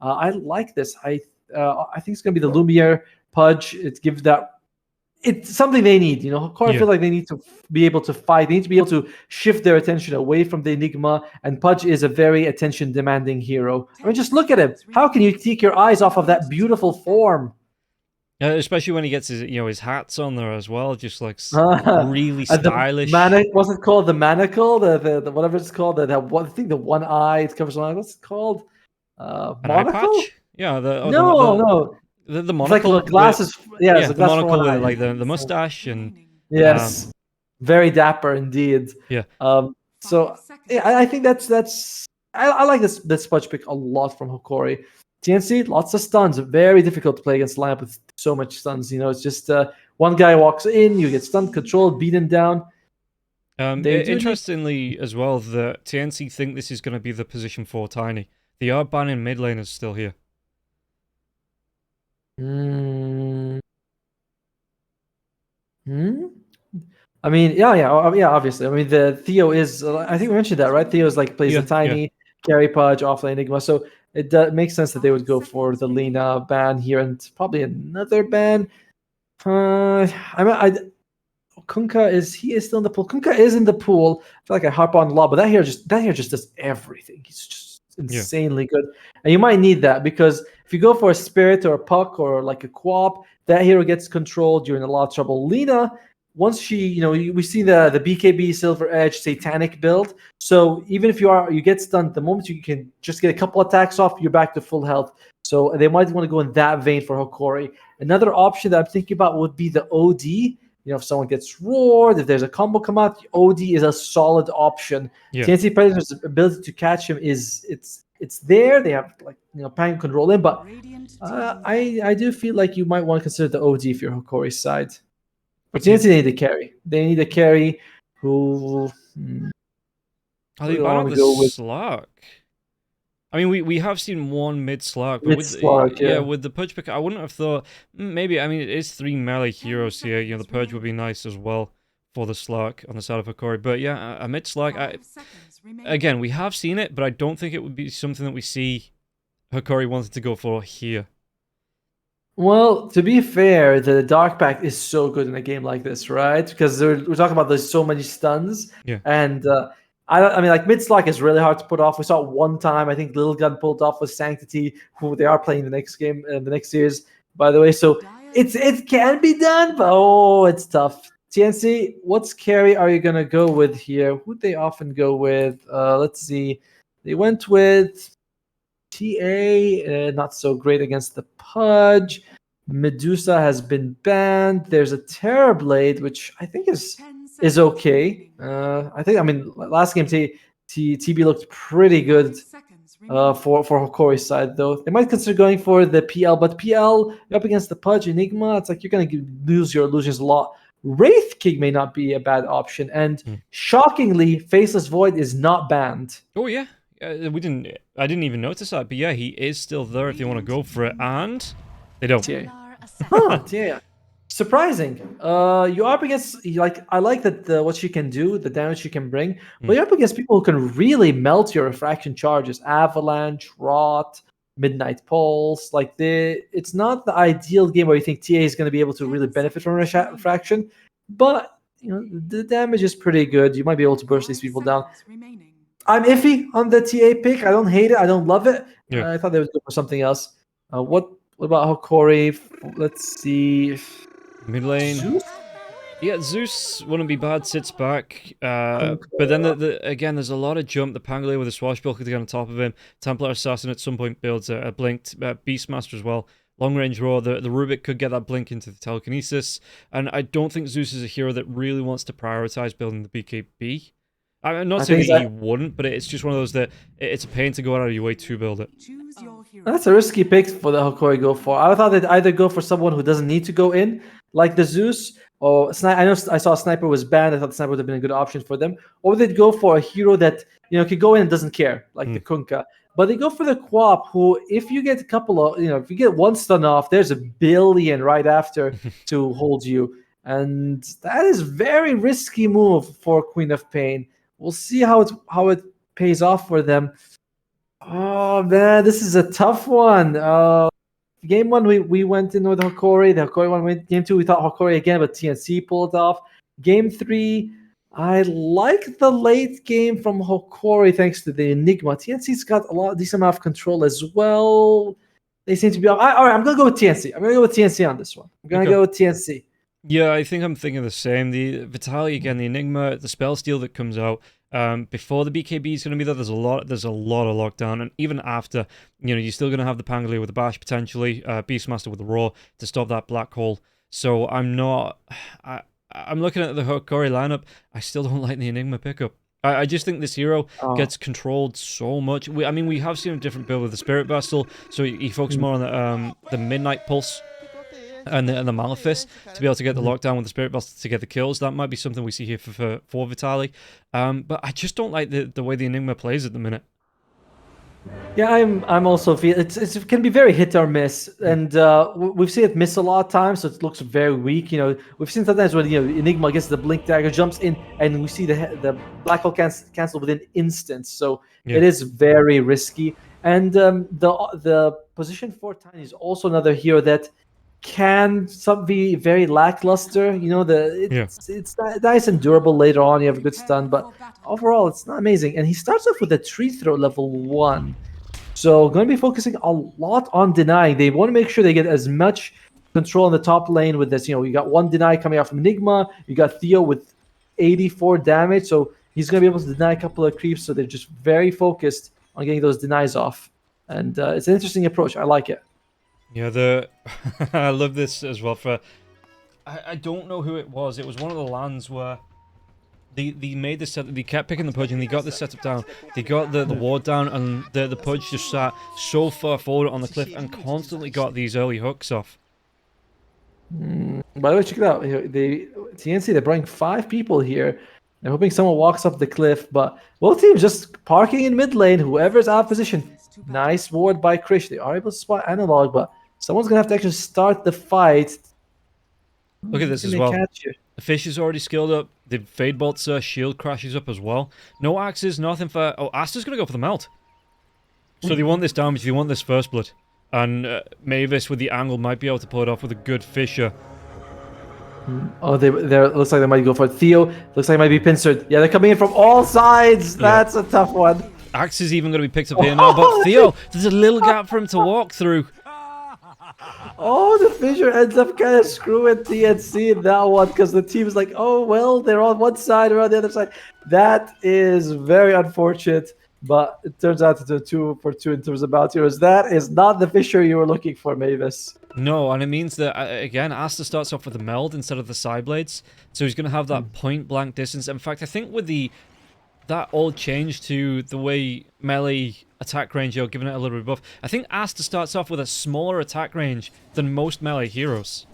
I like this. I think it's going to be the Lumiere Pudge. It gives that. It's something they need, Hokori, I feel like they need to be able to fight. They need to be able to shift their attention away from the Enigma, and Pudge is a very attention-demanding hero. I mean, just look at him. How can you take your eyes off of that beautiful form? Especially when he gets his hats on there as well, just like really stylish. What's it called? The manacle, the whatever it's called. I think the one eye it covers one eye. What's it called? An eye Monocle? patch? Yeah. No. The It's like monocle. the glasses. Yeah, it's the glass for monocle one eye. with like the mustache and. Yes, very dapper indeed. Yeah. So yeah, I think that's. I like this Pudge pick a lot from Hokori. TNC, lots of stuns. Very difficult to play against a lineup with so much stuns. It's just one guy walks in, you get stunned, controlled, beat him down. Interestingly, as well, the TNC think this is going to be the position for Tiny. They are banning mid laners still here. I mean, yeah, obviously. I mean, the Theo is. I think we mentioned that, right? Theo's plays the Tiny, carry Pudge, offlane Enigma. So it makes sense that they would go for the Lina ban here and probably another ban. Kunkka is still in the pool. Kunkka is in the pool. I feel like I harp on a lot, but that here just does everything. He's just insanely good, and you might need that because if you go for a Spirit or a Puck or like a Quap, that hero gets controlled. You're in a lot of trouble. Lina, once she, we see the BKB Silver Edge Satanic build. So even if you get stunned, the moment you can just get a couple attacks off, you're back to full health. So they might want to go in that vein for Hokori. Another option that I'm thinking about would be the OD. If someone gets roared, if there's a combo come out, OD is a solid option. TNC Predator's ability to catch him it's there. They have Pan can roll in, but I do feel like you might want to consider the OD if you're Hokori's side. But TNC they need a carry. They need a carry who. Are they banned with the Slark? I mean, we have seen one mid Slark, but with the Pudge pick, I wouldn't have thought maybe. I mean, it is 3 melee heroes here. The Pudge would be nice as well for the Slark on the side of Hokori. But yeah, a mid Slark. Again, we have seen it, but I don't think it would be something that we see Hokori wanted to go for here. Well, to be fair, the Dark Pact is so good in a game like this, right? Because we're talking about there's so many stuns, and. I mean, mid Slark is really hard to put off. We saw it one time. I think Little Gun pulled off with Sanctity, who they are playing the next game, the next series, by the way. So it can be done, but it's tough. TNC, what's carry are you gonna go with here? Who'd they often go with? Let's see. They went with TA, not so great against the Pudge. Medusa has been banned. There's a Terrorblade, which I think is okay. I mean, last game TB looked pretty good for Hokori's side, though. They might consider going for the PL, but PL, you're up against the Pudge, Enigma, it's like you're going to lose your illusions a lot. Wraith King may not be a bad option, and shockingly, Faceless Void is not banned. Oh, yeah. I didn't even notice that, but yeah, he is still there if they want to go for it, and they don't. Yeah. Surprising. You are up against I like that what she can do, the damage she can bring, but you're up against people who can really melt your refraction charges. Avalanche, Rot, Midnight Pulse. It's not the ideal game where you think TA is going to be able to really benefit from refraction, but the damage is pretty good. You might be able to burst these people down. I'm iffy on the TA pick. I don't hate it. I don't love it. I thought they would go for something else. What about Hokori? Let's see. Mid lane. Zeus? Yeah, Zeus wouldn't be bad, sits back. But then, again, there's a lot of jump. The Pangolier with a Swashbuckler to get on top of him. Templar Assassin at some point builds a blinked Beastmaster as well. Long range roar. The Rubik could get that blink into the telekinesis. And I don't think Zeus is a hero that really wants to prioritize building the BKB. I'm not saying that he wouldn't, but it's just one of those that it's a pain to go out of your way to build it. That's a risky pick for the Hokori go for. I thought they'd either go for someone who doesn't need to go in, like the Zeus, or I know I saw Sniper was banned. I thought the Sniper would have been a good option for them. Or they'd go for a hero that could go in and doesn't care, like the Kunkka. But they go for the Quap, who, if you get a couple of, if you get one stun off, there's a billion right after to hold you. And that is very risky move for Queen of Pain. We'll see how it pays off for them. Oh man, this is a tough one. Game one, we went in with Hokori. The Hokori one went. Game two, we thought Hokori again, but TNC pulled it off. Game three, I like the late game from Hokori thanks to the Enigma. TNC's got a decent amount of control as well. They seem to be all right. I'm gonna go with TNC. I'm gonna go with TNC on this one. I'm gonna go with TNC. Yeah, I think I'm thinking the same. The Vitaly again, the Enigma, the spell steal that comes out before the BKB is going to be there. There's a lot of lockdown, and even after, you're still going to have the Pangolier with the bash potentially, Beastmaster with the roar to stop that black hole. So I'm looking at the Hokori lineup. I still don't like the Enigma pickup. I just think this hero gets controlled so much. We have seen a different build with the Spirit Vestal, so he focused more on the Midnight Pulse and the Malefice to be able to get the lockdown with the Spirit Vestal to get the kills. That might be something we see here for Vitaly. But I just don't like the way the Enigma plays at the minute. Yeah, I'm also feel it can be very hit or miss, and we've seen it miss a lot of times, so it looks very weak. We've seen sometimes when Enigma gets the blink dagger, jumps in, and we see the black hole cancel within instants. So it is very risky. And the position for Tiny is also another hero that can be very lackluster. It's nice and durable later on. You have a good stun, but overall it's not amazing. And he starts off with a tree throw level 1, so going to be focusing a lot on denying. They want to make sure they get as much control in the top lane with this. You got one deny coming out from Enigma, you got Theo with 84 damage, so he's going to be able to deny a couple of creeps. So they're just very focused on getting those denies off, and it's an interesting approach. I like it. Yeah, I love this as well. I don't know who it was. It was one of the lands where they made this set. They kept picking the Pudge and they got this setup down. They got the ward down, and the Pudge just sat so far forward on the cliff and constantly got these early hooks off. By the way, check it out. TNC, they're bringing 5 people here. They're hoping someone walks up the cliff, but both teams just parking in mid lane. Whoever's out of position. Nice ward by Krish. They are able to spot Analog, but someone's going to have to actually start the fight. Look at this as well. The Fish is already skilled up. The Fade Bolt's shield crashes up as well. No axes, nothing for... Oh, Asta's going to go for the melt. So they want this damage. They want this first blood. And Mavis with the angle might be able to pull it off with a good Fisher. Oh, looks like they might go for it. Theo looks like it might be pincered. Yeah, they're coming in from all sides. That's a tough one. Axe is even going to be picked up here now, but Theo, there's a little gap for him to walk through. Oh, the Fisher ends up kind of screwing TNC in that one because the team is like, oh, well, they're on one side or on the other side. That is very unfortunate, but it turns out to 2 for 2 in terms of bounty heroes. That is not the Fisher you were looking for, Mavis. No, and it means that, again, Asta starts off with the meld instead of the side blades, so he's going to have that point-blank distance. In fact, I think with that all changed to the way melee attack range, giving it a little bit of buff. I think Asta starts off with a smaller attack range than most melee heroes.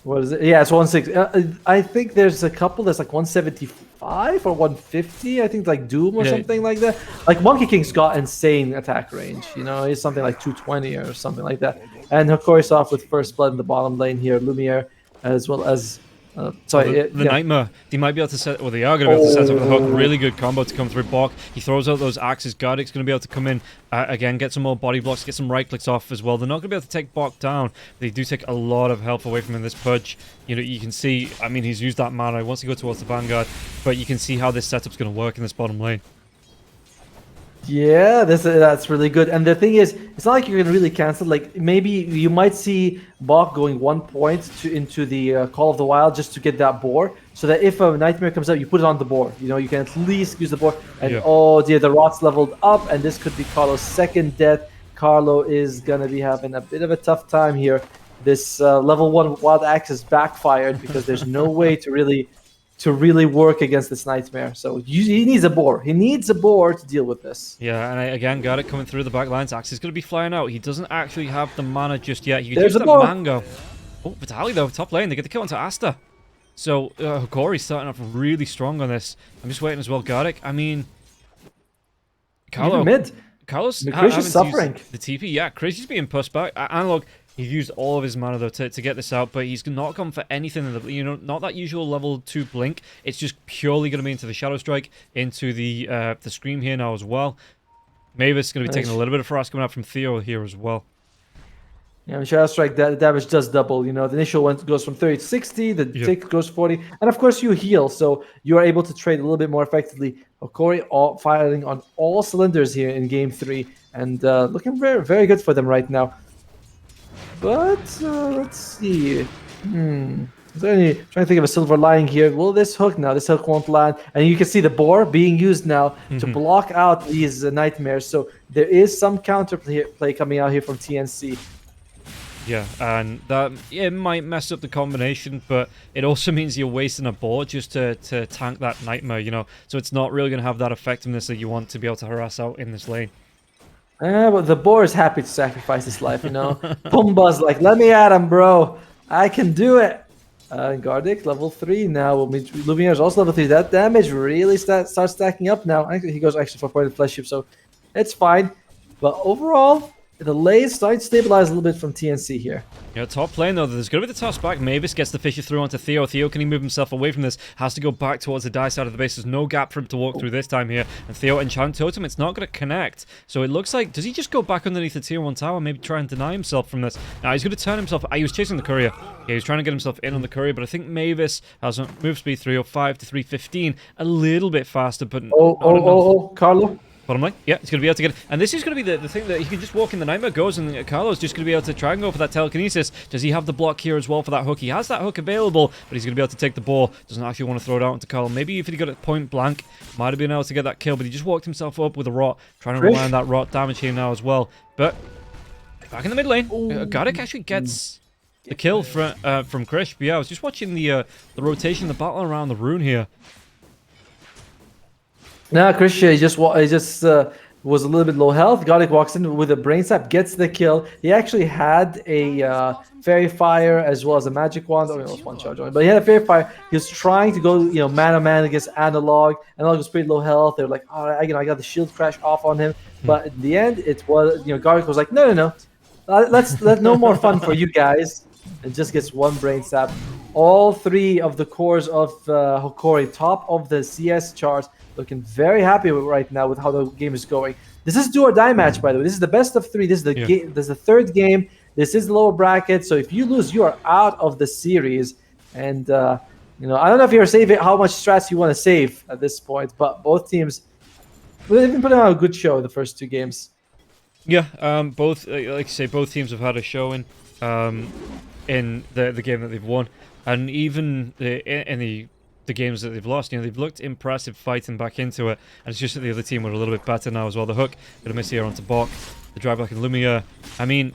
What is it? Yeah, it's 160. I think there's a couple that's like 175 or 150. I think like Doom or something like that. Like Monkey King's got insane attack range. He's something like 220 or something like that. And Hokori's off with first blood in the bottom lane here. Lumiere as well as... the Nightmare. They might be able to set... Well, they are going to be able to set up with a hook. Really good combo to come through Bok. He throws out those axes. Gardic's going to be able to come in, again, get some more body blocks, get some right clicks off as well. They're not going to be able to take Bok down. They do take a lot of health away from him in this Pudge. You can see, he's used that mana. He wants to go towards the Vanguard, but you can see how this setup's going to work in this bottom lane. Yeah, that's really good. And the thing is, it's not like you're gonna really cancel. Like maybe you might see Bok going 1 point into the Call of the Wild just to get that boar, so that if a Nightmare comes out, you put it on the boar. You can at least use the boar. And oh dear, the Rot's leveled up, and this could be Carlo's second death. Carlo is gonna be having a bit of a tough time here. This level 1 Wild Axe is backfired because there's no way to really work against this Nightmare. So he needs a boar. He needs a boar to deal with this. Yeah, and again, got it coming through the back lines. Axe is going to be flying out. He doesn't actually have the mana just yet. You can use that Mango. Oh, Vitaly, though, top lane. They get the kill onto Asta. So, Hokori's starting off really strong on this. I'm just waiting as well. Gardic, Carlo. Mid. Carlos is suffering. The TP, yeah. Crazy's being pushed back. Analog, he's used all of his mana though to get this out, but he's not gone for anything in the not that usual level 2 blink. It's just purely going to be into the Shadow Strike, into the Scream here now as well. Mavis is going to be taking a little bit of frost coming out from Theo here as well. Yeah, I mean, Shadow Strike, that damage does double. You know, the initial one goes from 30 to 60, the tick goes 40, and of course you heal, so you are able to trade a little bit more effectively. Hokori firing on all cylinders here in Game 3, and looking very, very good for them right now. But let's see. Is there any, trying to think of a silver lining here. Will this hook now? This hook won't land. And you can see the boar being used now to block out these nightmares. So there is some counterplay coming out here from TNC. Yeah, and that it might mess up the combination, but it also means you're wasting a boar just to tank that nightmare, you know. So it's not really going to have that effectiveness that you want to be able to harass out in this lane. But the boar is happy to sacrifice his life, you know. Pumba's like, let me at him, bro. I can do it. Gardic, level 3 now. Lumiere is also level 3. That damage really starts stacking up now. He goes actually for pointed flesh ship, so it's fine. But overall, the lane's starting to stabilize a little bit from TNC here. Yeah, top lane though, there's going to be the toss back. Mavis gets the fisher through onto Theo. Theo, can he move himself away from this? Has to go back towards the die side of the base. There's no gap for him to walk through this time here. And Theo, enchant totem, it's not going to connect. So it looks like, does he just go back underneath the tier 1 tower, maybe try and deny himself from this? Now he's going to turn himself, he was chasing the courier. Yeah, he was trying to get himself in on the courier, but I think Mavis has a move speed 305 to 315, a little bit faster, but Carlo. Bottom line, yeah, he's going to be able to get... And this is going to be the thing that he can just walk in the Nightmare goes, and Carlo's just going to be able to try and go for that telekinesis. Does he have the block here as well for that hook? He has that hook available, but he's going to be able to take the ball. Doesn't actually want to throw it out into Carlo. Maybe if he got it point blank, might have been able to get that kill, but he just walked himself up with a rot, trying to rely on that rot damage here now as well. But back in the mid lane, Gardic actually gets the kill from Krish. But yeah, I was just watching the rotation, the battle around the rune here. Now Christian just was a little bit low health. Gardic walks in with a brain sap, gets the kill. He actually had a fairy fire as well as a magic wand. Oh, it was one charge only, but he had a fairy fire. He was trying to go, man to man against Analog. Analog was pretty low health. They were like, all right, I got the shield crash off on him. But in the end, it was, Gardic was like, no, let's no more fun for you guys. And just gets one brain sap. All 3 of the cores of Hokori, top of the CS charts. Looking very happy right now with how the game is going. This is do or die match, by the way. This is the best of 3. This is the game. This is the 3rd game. This is the lower bracket. So if you lose, you are out of the series. And I don't know if you're saving how much strats you want to save at this point. But both teams, they've been putting on a good show in the first 2 games. Yeah, both like you say, both teams have had a showing in the game that they've won, and even in the games that they've lost, they've looked impressive fighting back into it, and it's just that the other team were a little bit better now as well. The hook, gonna miss here onto Bok, the drive back in Lumiere. I mean,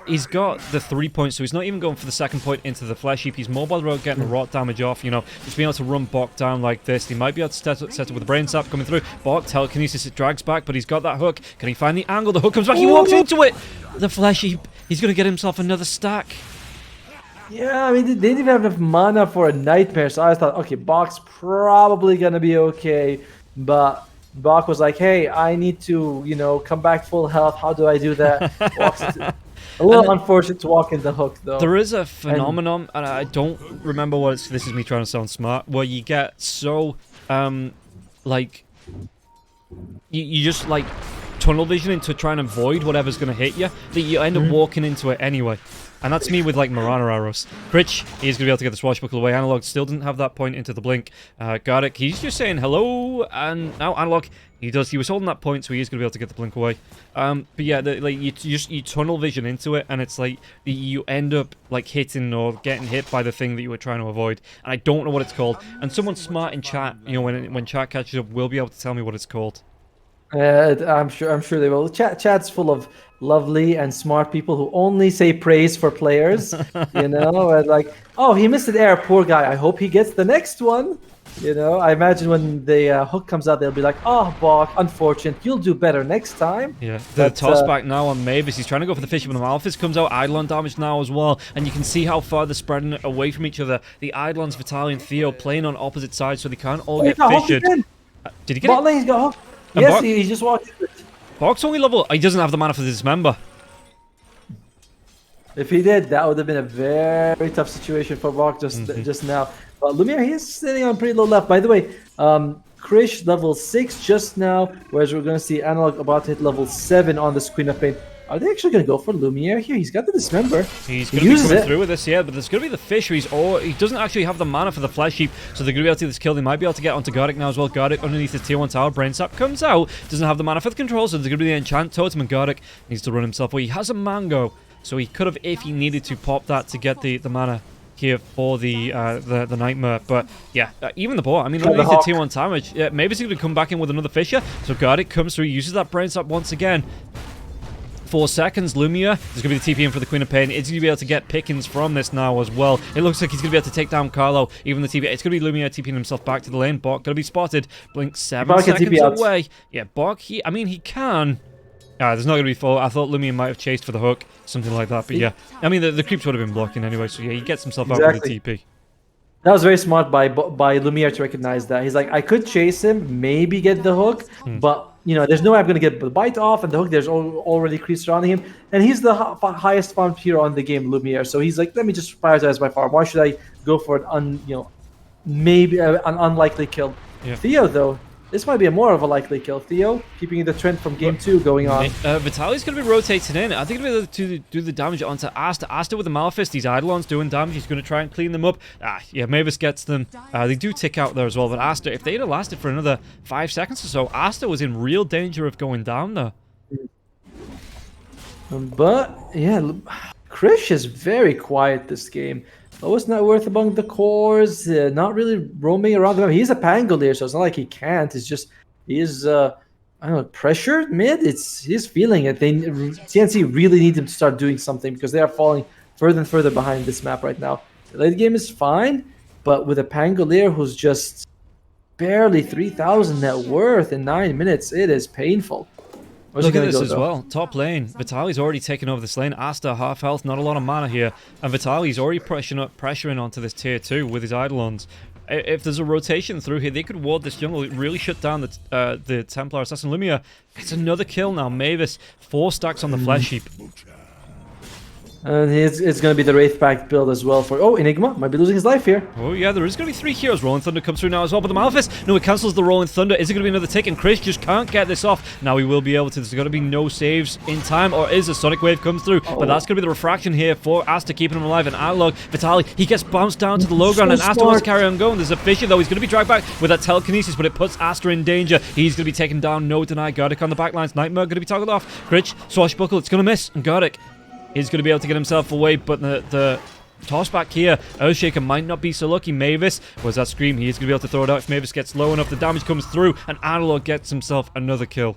he's got the 3 points, so he's not even going for the 2nd point into the flesh heap. He's mobile road, getting the rot damage off, just being able to run Bok down like this. He might be able to set it with a brain sap coming through. Bok, telekinesis, it drags back, but he's got that hook. Can he find the angle? The hook comes back, he walks into it! The flesh heap, he's gonna get himself another stack. Yeah, I mean, they didn't even have enough mana for a nightmare, so I thought, okay, Bok's probably gonna be okay, but Bok was like, hey, I need to, come back full health. How do I do that? A little unfortunate to walk in the hook, though. There is a phenomenon, and I don't remember what it's... This is me trying to sound smart, where you get so, you just, tunnel vision into trying to avoid whatever's going to hit you, that you end up walking into it anyway. And that's me with, Marana arrows. Critch, he's going to be able to get the swashbuckle away. Analog still didn't have that point into the blink. Gardic, he's just saying hello, and now Analog, he was holding that point, so he is going to be able to get the blink away. But yeah, you tunnel vision into it, and it's you end up, hitting or getting hit by the thing that you were trying to avoid. And I don't know what it's called. And someone smart in chat, when chat catches up, will be able to tell me what it's called. I'm sure they will. Chat's full of lovely and smart people who only say praise for players, and oh, he missed an air, poor guy. I hope he gets the next one. I imagine when the hook comes out, they'll be like, oh, Bok, unfortunate, you'll do better next time. Yeah, the toss back now on Mavis. He's trying to go for the Fisherman. Malphus comes out, Eidolon damage now as well, and you can see how far they're spreading away from each other. The Eidolons, Vitaly and Theo playing on opposite sides, so they can't all get fissured. Did he get it? He's got hook. Yes, he just walked in. Bok's only level... He doesn't have the mana for the Dismember. If he did, that would have been a very tough situation for Bok just now. But Lumiere, he is sitting on pretty low left. By the way, Krish level 6 just now, whereas we're going to see Analog about to hit level 7 on this Queen of Pain. Are they actually going to go for Lumiere here? He's got the Dismember. He's going to be coming through with this, yeah, but there's going to be the Fish. He doesn't actually have the mana for the Flesh Heap, so they're going to be able to do this kill. They might be able to get onto Gardic now as well. Gardic underneath the tier 1 tower. Brain Sap comes out. Doesn't have the mana for the control, so there's going to be the Enchant Totem, and Gardic needs to run himself away. He has a Mango, so he could have, if he needed to, pop that to get the mana here for the Nightmare. But yeah, even the bot, I mean, underneath the tier 1 damage, yeah, maybe he's going to come back in with another Fisher. So Gardic comes through, uses that Brain Sap once again. 4 seconds, Lumia. There's going to be the TP in for the Queen of Pain. It's going to be able to get pickings from this now as well. It looks like he's going to be able to take down Carlo. Even the TP. It's going to be Lumia TPing himself back to the lane. Bot going to be spotted. Blink 7 seconds away. Yeah, Bot, I mean, he can. There's not going to be full. I thought Lumia might have chased for the hook. Something like that. But yeah, I mean, the creeps would have been blocking anyway. So yeah, he gets himself out with the TP. That was very smart by Lumiere to recognize that. He's like, I could chase him, maybe get the hook, but you know, there's no way I'm going to get the bite off, and the hook, there's already creeps surrounding him, and he's the highest farmed hero on the game, Lumiere. So he's like, let me just prioritize my farm. Why should I go for an maybe an unlikely kill? Yeah. Theo, though, this might be more of a likely kill. Theo, keeping the trend from game 2 going on. Vitaly's going to be rotating in. I think he'll be able to do the damage onto Asta. Asta with the Malefice. These Eidolons doing damage. He's going to try and clean them up. Yeah, Mavis gets them. They do tick out there as well. But Asta, if they'd have lasted for another 5 seconds or so, Asta was in real danger of going down there. But, yeah, Krish is very quiet this game. Lowest net worth among the cores, not really roaming around them. He's a Pangolier, so it's not like he can't. It's just he is, I don't know, pressured mid. He's feeling it. TNC really need him to start doing something because they are falling further and further behind this map right now. The late game is fine, but with a Pangolier who's just barely 3,000 net worth in 9 minutes, it is painful. Look at this as well. Top lane. Vitaly's already taken over this lane. Asta, half health, not a lot of mana here. And Vitaly's already pressuring onto this tier 2 with his Eidolons. If there's a rotation through here, they could ward this jungle, really shut down the Templar Assassin Lumia. It's another kill now. Mavis, 4 stacks on the Flesh Heap. And it's going to be the Wraith Pact build as well for... Oh, Enigma might be losing his life here. Oh, yeah, there is going to be 3 heroes. Rolling Thunder comes through now as well, but the Malefice, no, it cancels the Rolling Thunder. Is it going to be another tick? And Krish just can't get this off. Now he will be able to. There's going to be no saves in time, or is a Sonic Wave comes through. But that's going to be the refraction here for Asta, keeping him alive. And Analog, Vitaly, he gets bounced down to the low ground, and Asta wants to carry on going. There's a Fisher, though. He's going to be dragged back with that telekinesis, but it puts Asta in danger. He's going to be taken down. No deny. Gardic on the backlines. Nightmare going to be toggled off. Krish, Swashbuckle, it's going to miss. And Gardic is going to be able to get himself away, but the toss back here, Earthshaker might not be so lucky. Mavis, was that scream? He is going to be able to throw it out if Mavis gets low enough. The damage comes through, and Analog gets himself another kill.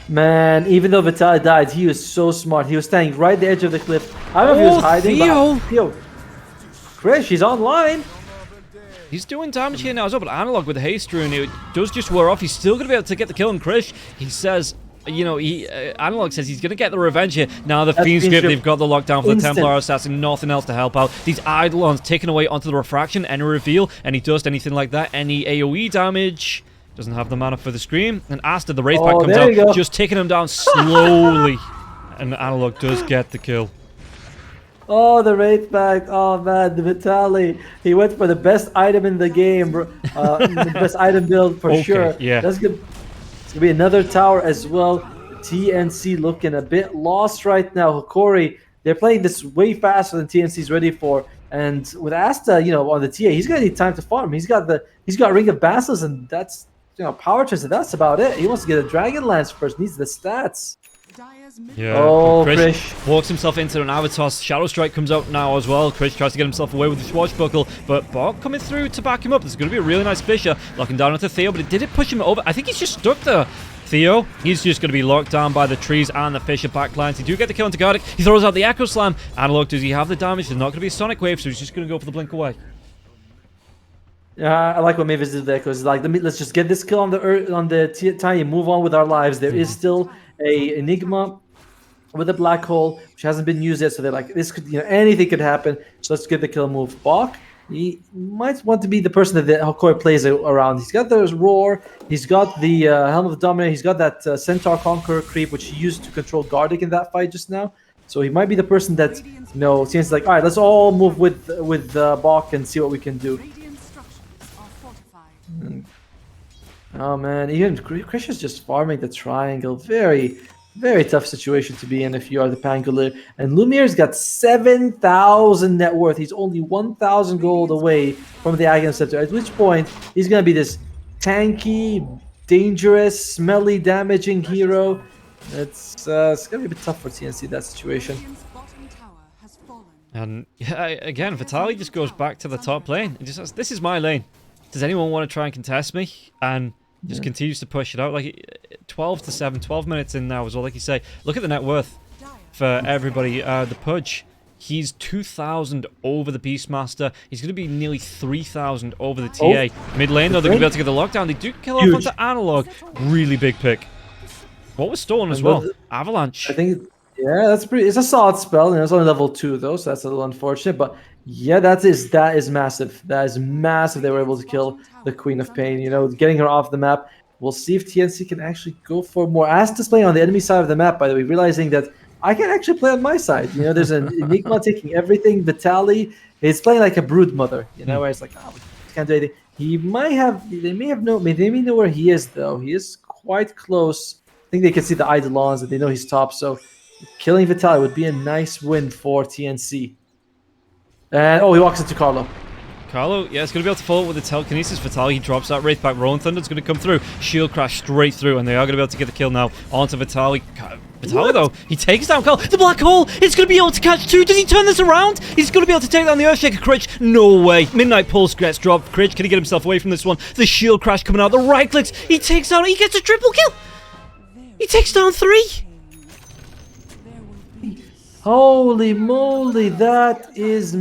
Man, even though Vitaly died, he was so smart. He was standing right at the edge of the cliff. I don't know if he was hiding. Theo! Krish, he's online. He's doing damage here now as well, but Analog with the haste rune, it does just wear off. He's still going to be able to get the kill on Krish. He says... You know, Analog says he's going to get the revenge here. Now the Fiend's Grip, they've got the lockdown for the Templar Assassin, nothing else to help out. These Eidolons taken away onto the refraction, any reveal, any dust, anything like that, any AoE damage. Doesn't have the mana for the scream. And Asta, the Wraith Pact comes out, just taking him down slowly. And Analog does get the kill. Oh, the Wraith Pact. Oh, man, the Vitaly. He went for the best item in the game. The best item build for sure. Yeah. That's good. It's going to be another tower as well. TNC looking a bit lost right now. Hokori, they're playing this way faster than TNC's ready for. And with Asta, you know, on the TA, he's going to need time to farm. He's got Ring of Basilisk, and that's, you know, Power Chest, that's about it. He wants to get a Dragon Lance first, needs the stats. Yeah. Oh, Krish walks himself into an Avatar. Shadow Strike comes out now as well. Krish tries to get himself away with the Swashbuckle, but Bog coming through to back him up. There's going to be a really nice Fisher locking down onto Theo, but did it push him over? I think he's just stuck there. Theo, he's just going to be locked down by the trees and the Fisher backlines. He do get the kill onto Gardic. He throws out the Echo Slam. Analog, does he have the damage? There's not going to be a Sonic Wave, so he's just going to go for the blink away. I like what Mavis did there, because like, let's just get this kill on the tiny, move on with our lives. There is still a Enigma with a black hole, which hasn't been used yet, so they're like, this could, you know, anything could happen, so let's get the kill move. Bach, he might want to be the person that Hokori plays around. He's got the Roar, he's got the Helm of the Dominator, he's got that Centaur Conqueror creep, which he used to control Gardic in that fight just now, so he might be the person that, you know, seems like, alright, let's all move with Bach and see what we can do. Oh man, even Christian's just farming the triangle. Very, very tough situation to be in if you are the Pangolier. And Lumiere's got 7,000 net worth. He's only 1,000 gold away from the Aghanim Scepter. At which point he's gonna be this tanky, dangerous, smelly, damaging hero. It's gonna be a bit tough for TNC that situation. And yeah, again, Vitaly just goes back to the top lane. He just says, "This is my lane. Does anyone want to try and contest me?" And just continues to push it out. Like 12 to 7, 12 minutes in now as well. Like you say, look at the net worth for everybody. The Pudge, he's 2,000 over the Beastmaster. He's going to be nearly 3,000 over the TA. Mid lane, though, they're going to be able to get the lockdown. They do kill off onto Analog. Really big pick. What was stolen as well? Avalanche. I think, yeah, that's pretty. It's a solid spell, and it's only level 2 though, so that's a little unfortunate. But yeah, that is massive. That is massive. They were able to kill the Queen of Pain. You know, getting her off the map. We'll see if TNC can actually go for more. Astas playing on the enemy side of the map, by the way, realizing that I can actually play on my side. You know, there's an Enigma taking everything. Vitaly is playing like a brood mother. You know, where it's like, oh, we can't do anything. He might have. They may know where he is though. He is quite close. I think they can see the Eidolons and they know he's top. So killing Vitaly would be a nice win for TNC. And he walks into Carlo. Carlo, yeah, it's going to be able to follow with the telekinesis. Vitaly, he drops that Wraith back. Rolling Thunder's going to come through. Shield crash straight through, and they are going to be able to get the kill now onto Vitaly. Vitaly, though, he takes down Carlo. The black hole! It's going to be able to catch two. Does he turn this around? He's going to be able to take down the Earthshaker. Critch, no way. Midnight Pulse gets dropped. Critch, can he get himself away from this one? The shield crash coming out. The right clicks. He takes down. He gets a triple kill. He takes down 3. Holy moly, that is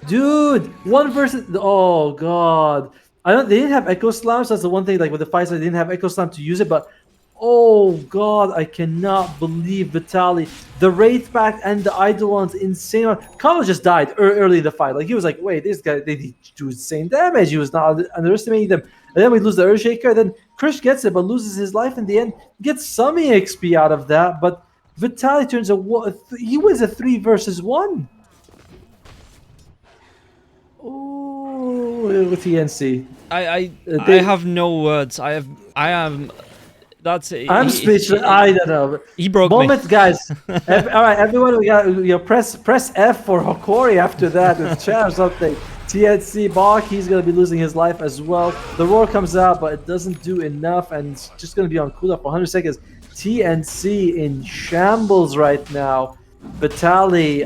dude. 1 versus. Oh god. They didn't have Echo Slams. That's the one thing. Like with the fights, they didn't have Echo Slam to use it. But oh god, I cannot believe Vitaly. The Wraith back and the Eidolon's insane. Carlo just died early in the fight. Like he was like, wait, this guy, they do insane damage. He was not underestimating them. And then we lose the Earthshaker. Then Krish gets it, but loses his life in the end. Gets some EXP out of that, but Vitaly turns he wins a 3 versus 1. Oh, with TNC. I have no words. I am. That's it. I'm speechless. I don't know. He broke Moment, me. guys. All right, everyone, we got press F for Hokori after that with chat or something. TNC Bach, he's gonna be losing his life as well. The roar comes out, but it doesn't do enough, and it's just gonna be on cooldown for 100 seconds. TNC in shambles right now. Vitaly,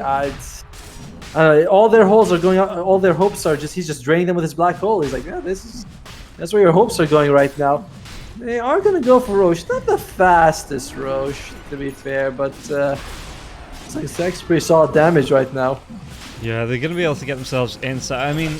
all their holes are going out. All their hopes are he's just draining them with his black hole. He's like, yeah, that's where your hopes are going right now. They are gonna go for Roche. Not the fastest Roche, to be fair, but it's like it's pretty solid damage right now. Yeah, they're gonna be able to get themselves inside. I mean,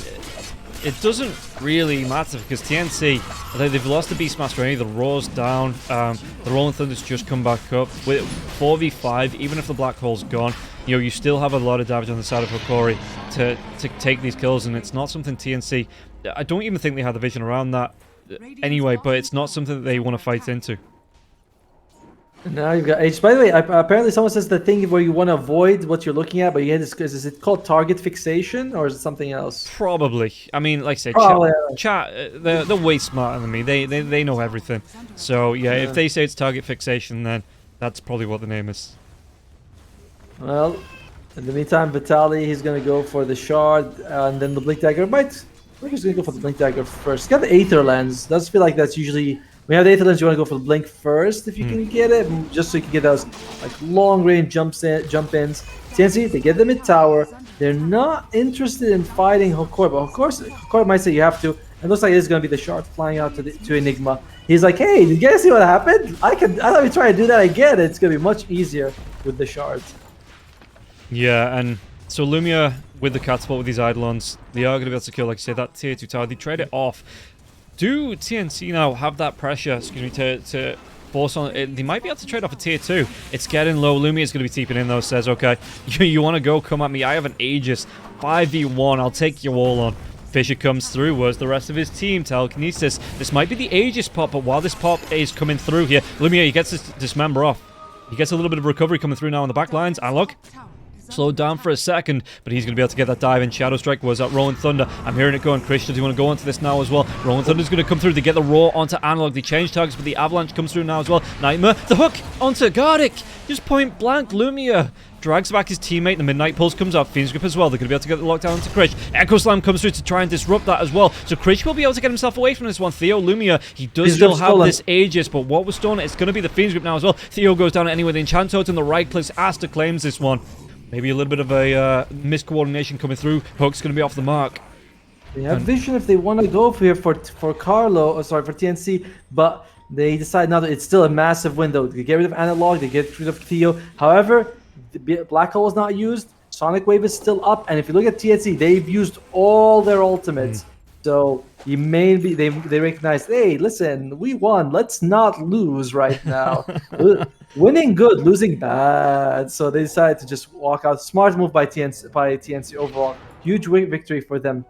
it doesn't really matter because TNC, they've lost the Beastmaster already. The Roar's down. The Rolling Thunder's just come back up with 4v5. Even if the black hole's gone, you know, you still have a lot of damage on the side of Hokori to take these kills, and it's not something TNC. I don't even think they had the vision around that anyway, but it's not something that they want to fight into. Now you've got H. By the way, apparently someone says the thing where you want to avoid what you're looking at, but you had this. Is it called target fixation or is it something else? Probably. I mean, like I say, chat. They're way smarter than me. They know everything. So yeah, if they say it's target fixation, then that's probably what the name is. Well, in the meantime, Vitaly, he's gonna go for the shard, and then the blink dagger might. I think he's gonna go for the blink dagger first. He's got the Aether Lens. Does feel like that's usually. When you have the Aether Lens, you want to go for the blink first if you can get it, just so you can get those like long-range jump ins. TNC, they get the mid tower. They're not interested in fighting Hokori, but of course, Hokori might say you have to. And looks like it's going to be the shard flying out to Enigma. He's like, hey, did you guys see what happened? I thought we try to do that again. It's going to be much easier with the shards. Yeah, and so Lumia with the catapult with these Eidolons, they are going to be able to kill, like I say, that tier 2 tower. They trade it off. Do TNC now have that pressure, to force on it? They might be able to trade off a tier 2. It's getting low. Lumia's going to be TPing in though, says, okay, you want to go, come at me. I have an Aegis. 5v1, I'll take you all on. Fisher comes through, where's the rest of his team? Telekinesis. This might be the Aegis pop, but while this pop is coming through here, Lumia, he gets this dismember off. He gets a little bit of recovery coming through now on the back lines. And look, Slowed down for a second, but he's going to be able to get that dive in. Shadow Strike was at Rolling Thunder. I'm hearing it going. Chris, does he want to go onto this now as well? Rolling Thunder's going to come through. They get the Roar onto Analog. They change targets, but the Avalanche comes through now as well. Nightmare, the hook onto Gardic. Just point blank. Lumia drags back his teammate. The Midnight Pulse comes out. Fiend's Grip as well. They're going to be able to get the lockdown onto Krish. Echo Slam comes through to try and disrupt that as well. So Krish will be able to get himself away from this one. Theo Lumia, he does still have this Aegis, but what was stolen? It's going to be the Fiend's Grip now as well. Theo goes down anyway. The Enchant Totem, the right clicks. Asta claims this one. Maybe a little bit of a miscoordination coming through. Hook's going to be off the mark. They have vision if they want to go for here for Carlo, for TNC, but they decide now that it's still a massive window. They get rid of Analog, they get rid of Theo. However, Black Hole is not used. Sonic Wave is still up, and if you look at TNC, they've used all their ultimates. So you may be they recognize, hey, listen, we won. Let's not lose right now. Winning good, losing bad. So they decided to just walk out. Smart move by TNC overall. Huge victory for them.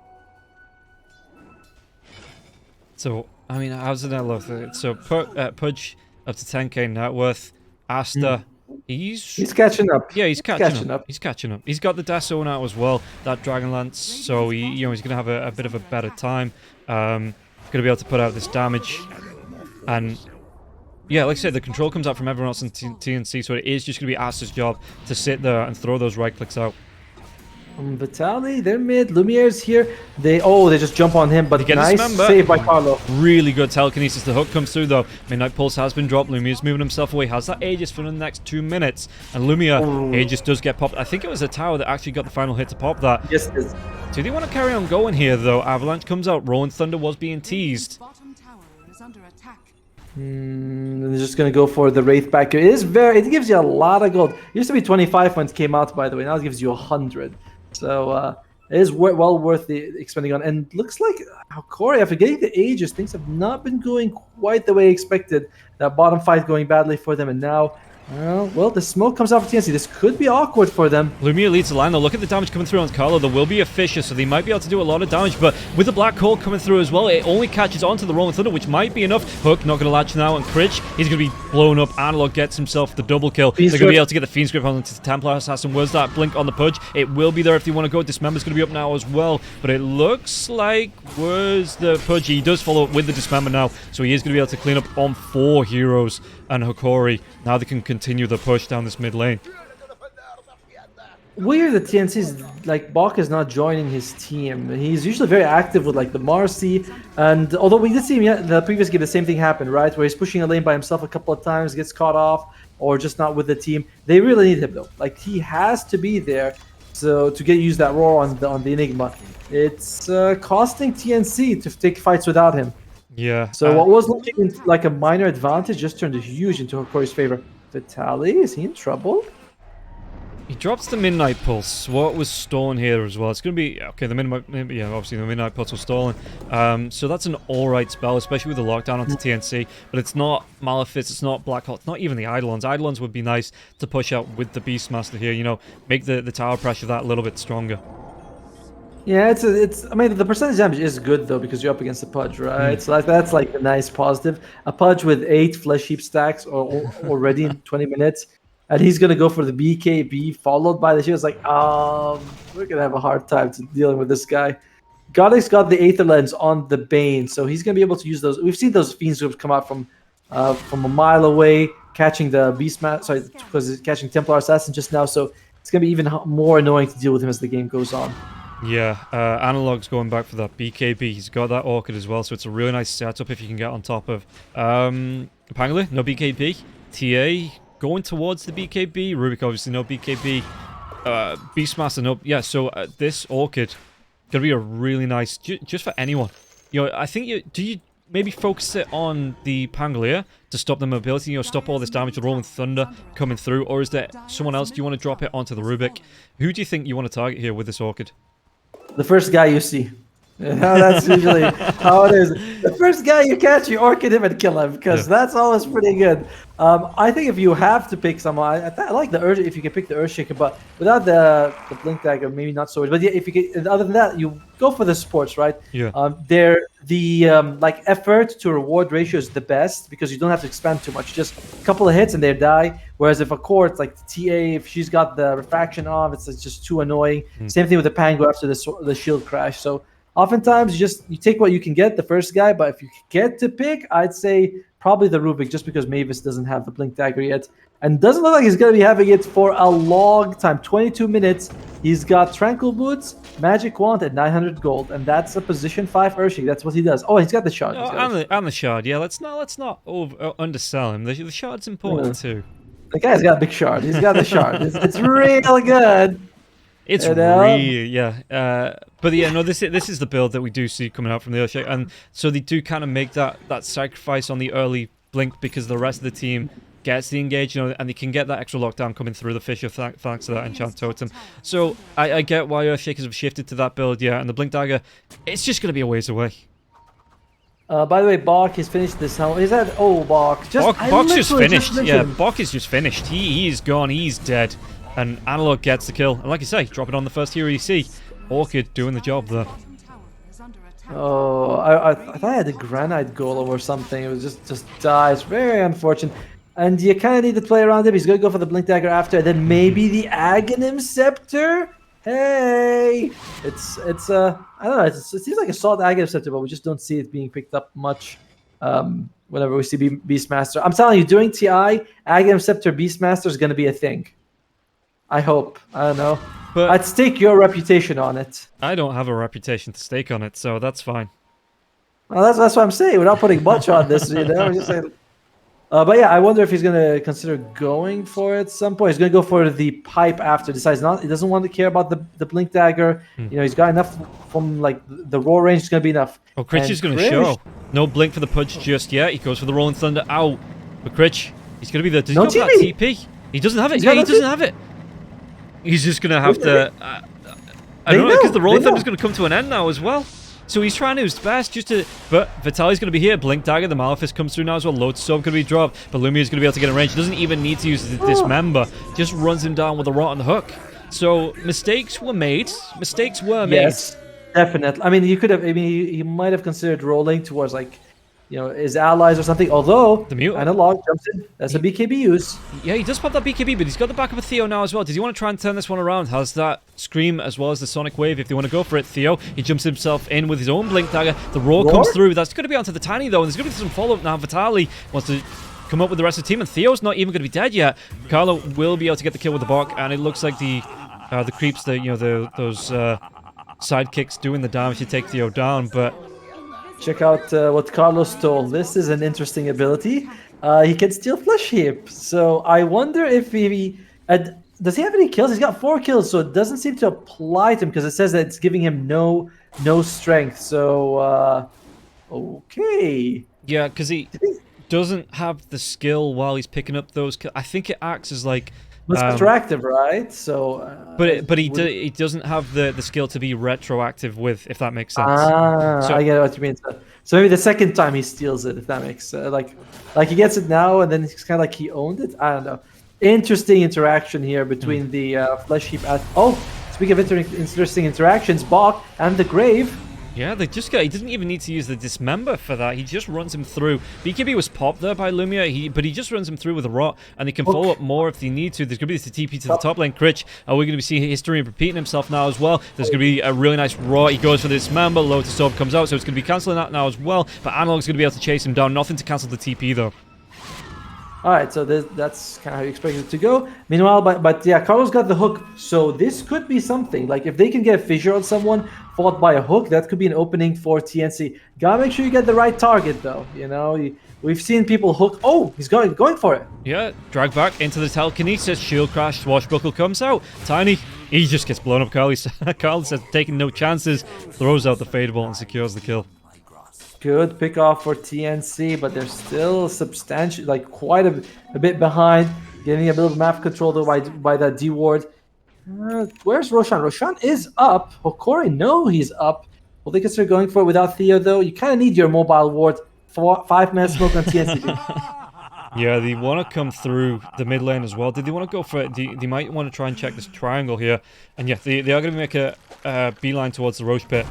So, I mean, how's it look? So, Pudge up to 10k net worth. Asta, he's catching up. Yeah, he's catching up. He's catching up. He's got the Dasson out as well, that Dragonlance. So, he's going to have a bit of a better time. Going to be able to put out this damage. And, yeah, like I said, the control comes out from everyone else in TNC. So, it is just going to be Asta's job to sit there and throw those right clicks out. Vitali, they're mid. Lumiere's here. They just jump on him, but nice save by Carlo. Really good telekinesis. The hook comes through though. Midnight Pulse has been dropped. Lumia's moving himself away. Has that Aegis for the next 2 minutes. And Lumia, Aegis does get popped. I think it was a tower that actually got the final hit to pop that. Yes, it is. Do they want to carry on going here though? Avalanche comes out. Rolling Thunder was being teased. They're just gonna go for the Wraith back here. It gives you a lot of gold. It used to be 25 when it came out, by the way. Now it gives you 100. So it is well worth the expending on. And looks like Hokori, after getting the Aegis, things have not been going quite the way expected. That bottom fight going badly for them, and now, well, the smoke comes out for TNC. This could be awkward for them. Lumia leads the line though. Look at the damage coming through on Carlo. There will be a Fissure, so they might be able to do a lot of damage, but with the Black Hole coming through as well, it only catches onto the Rolling Thunder, which might be enough. Hook not going to latch now, and Critch, he's going to be blown up. Analog gets himself the double kill. They're going to be able to get the Fiend's Grip onto the Templar Assassin. Where's that blink on the Pudge? It will be there if they want to go. Dismember's going to be up now as well, but it looks like, where's the Pudge? He does follow up with the Dismember now, so he is going to be able to clean up on 4 heroes. And Hokori, now they can continue the push down this mid lane. Weird that TNC's, like, Bach is not joining his team. He's usually very active with, like, the Marcy, and although we did see him the previous game, the same thing happened, right? Where he's pushing a lane by himself a couple of times, gets caught off, or just not with the team. They really need him, though. Like, he has to be there so to use that roar on the Enigma. It's costing TNC to take fights without him. Yeah. So what was looking like a minor advantage just turned huge into Hokori's favor. Vitali, is he in trouble? He drops the Midnight Pulse. What was stolen here as well? It's going to be... Okay, obviously the Midnight Pulse was stolen. So that's an alright spell, especially with the lockdown onto TNC. But it's not Malefice, it's not Black Hole, it's not even the Eidolons. Eidolons would be nice to push out with the Beastmaster here, you know, make the tower pressure that a little bit stronger. Yeah, I mean, the percentage damage is good though because you're up against a Pudge, right? So that's like a nice positive. A Pudge with 8 Flesh Heap stacks already in 20 minutes, and he's gonna go for the BKB followed by the shield. It's like, we're gonna have a hard time dealing with this guy. Godic's got the Aether Lens on the Bane, so he's gonna be able to use those. We've seen those Fiends groups come out from a mile away, catching the because it's catching Templar Assassin just now. So it's gonna be even more annoying to deal with him as the game goes on. Yeah, Analog's going back for that BKB. He's got that Orchid as well, so it's a really nice setup if you can get on top of. Pangolin, no BKB. TA going towards the BKB. Rubik, obviously, no BKB. Beastmaster, no. Yeah, so this Orchid gonna be a really nice, just for anyone. You know, I think do you maybe focus it on the Pangolier to stop the mobility, you know, stop all this damage with Rolling Thunder coming through, or is there someone else? Do you want to drop it onto the Rubik? Who do you think you want to target here with this Orchid? The first guy you see. That's usually how it is. The first guy you catch, you orchid him and kill him because that's always pretty good. I think if you have to pick someone, I like the Urge if you can pick the Earthshaker, but without the Blink Dagger, maybe not so much. But yeah, if you can, other than that, you go for the supports, right? Yeah. The like effort to reward ratio is the best because you don't have to expand too much. Just a couple of hits and they die. Whereas if a core, it's like TA, if she's got the refraction off, it's just too annoying. Same thing with the Pango after the shield crash. So oftentimes you take what you can get, the first guy, but if you get to pick, I'd say probably the Rubik, just because Mavis doesn't have the Blink Dagger yet. And doesn't look like he's going to be having it for a long time. 22 minutes. He's got Tranquil Boots, Magic Wand, and 900 gold. And that's a position 5 Urshik. That's what he does. Oh, he's got the shard. And the shard, yeah. Let's not undersell him. The shard's important too. The guy's got a big shard. He's got the shard. It's real good. It's real, yeah. But yeah, no, this is the build that we do see coming out from the Earthshake, and so they do kind of make that sacrifice on the early blink because the rest of the team gets the engage, and they can get that extra lockdown coming through the Fissure thanks to that enchant totem. So I get why Earthshakers have shifted to that build, yeah, and the Blink Dagger, it's just going to be a ways away. By the way, Bach has finished this helmet. Is that Bach? Bach's just finished. Yeah, Bach is just finished. He's gone. He's dead. And Analog gets the kill. And like you say, drop it on the first hero you see. Orchid doing the job there. Oh, I thought I had a Granite Golem or something. It was just dies. Very unfortunate. And you kind of need to play around him. He's going to go for the Blink Dagger after. And then maybe the Aghanim Scepter? Hey! It's I don't know. It seems like a solid Aghanim Scepter, but we just don't see it being picked up much. Whenever we see Beastmaster. I'm telling you, during TI, Aghanim Scepter Beastmaster is going to be a thing. I hope. I don't know. But I'd stake your reputation on it. I don't have a reputation to stake on it, so that's fine. Well, that's what I'm saying. We're not putting much on this, We're just saying. But yeah, I wonder if he's gonna consider going for it at some point. He's gonna go for the pipe after. Decides not. He doesn't want to care about the Blink Dagger. He's got enough from like the roar range. Is gonna be enough. Oh, Critch is gonna show. No blink for the Pudge just yet. He goes for the Rolling Thunder. Ow! But Critch, he's gonna be there. Does he go for that TP? He doesn't have it. Yeah, he doesn't have it. He's just going to have to... I don't know, because the Rolling Thunder is going to come to an end now as well. So he's trying his best just to... But Vitaly's going to be here. Blink Dagger, the Malefice comes through now as well. Load Storm going to be dropped. But Lumia's going to be able to get in range. He doesn't even need to use the Dismember. Just runs him down with a Rotten Hook. So mistakes were made. Mistakes were made. Yes, definitely. I mean, you could have... I mean, he might have considered rolling towards like... his allies or something. Although the mute Analog jumps in. That's a BKB use. Yeah, he does pop that BKB, but he's got the backup of Theo now as well. Does he want to try and turn this one around? Has that Scream as well as the Sonic Wave if they want to go for it. Theo, he jumps himself in with his own Blink Dagger. The roar comes through. That's going to be onto the Tiny though, and there's going to be some follow-up now. Vitaly wants to come up with the rest of the team, and Theo's not even going to be dead yet. Carlo will be able to get the kill with the Bok, and it looks like the creeps, those sidekicks doing the damage to take Theo down, but... Check out what Carlos stole. This is an interesting ability. He can steal Flesh Heap. So I wonder if he... does he have any kills? He's got 4 kills, so it doesn't seem to apply to him because it says that it's giving him no strength. So, okay. Yeah, because he doesn't have the skill while he's picking up those kills. I think it acts as like... It's retroactive, right? So, but he doesn't have the skill to be retroactive with, if that makes sense. So I get what you mean. So maybe the second time he steals it, if that makes like he gets it now, and then it's kind of like he owned it. I don't know. Interesting interaction here between the Flesh Heap. Speaking of interesting interactions, Bach and the Grave. Yeah, he didn't even need to use the Dismember for that. He just runs him through. BKB was popped there by Lumia, but he just runs him through with a Rot, and they can follow up more if they need to. There's going to be this TP to the top lane. Critch, we're going to be seeing history repeating himself now as well. There's going to be a really nice Rot. He goes for the Dismember. Lotus Orb comes out, so it's going to be cancelling that now as well. But Analog's going to be able to chase him down. Nothing to cancel the TP, though. Alright, so that's kind of how you expect it to go. Meanwhile, but yeah, Carlos got the hook, so this could be something. Like, if they can get a fissure on someone fought by a hook, that could be an opening for TNC. Gotta make sure you get the right target, though. We've seen people hook. Oh, he's going for it. Yeah, drag back into the telekinesis. Shield crash, Swashbuckle comes out. Tiny, he just gets blown up. Carl says taking no chances, throws out the Fade Bolt and secures the kill. Good pick off for TNC, but they're still substantial, like quite a bit behind. Getting a bit of map control though by that D ward. Where's Roshan? Roshan is up. Hokori, no, he's up. Will they consider going for it without Theo, though? You kind of need your mobile ward. 5-minute smoke on TNC. Yeah, they want to come through the mid lane as well. Did they want to go for it? They might want to try and check this triangle here. And yeah, they are going to make a beeline towards the Roche pit.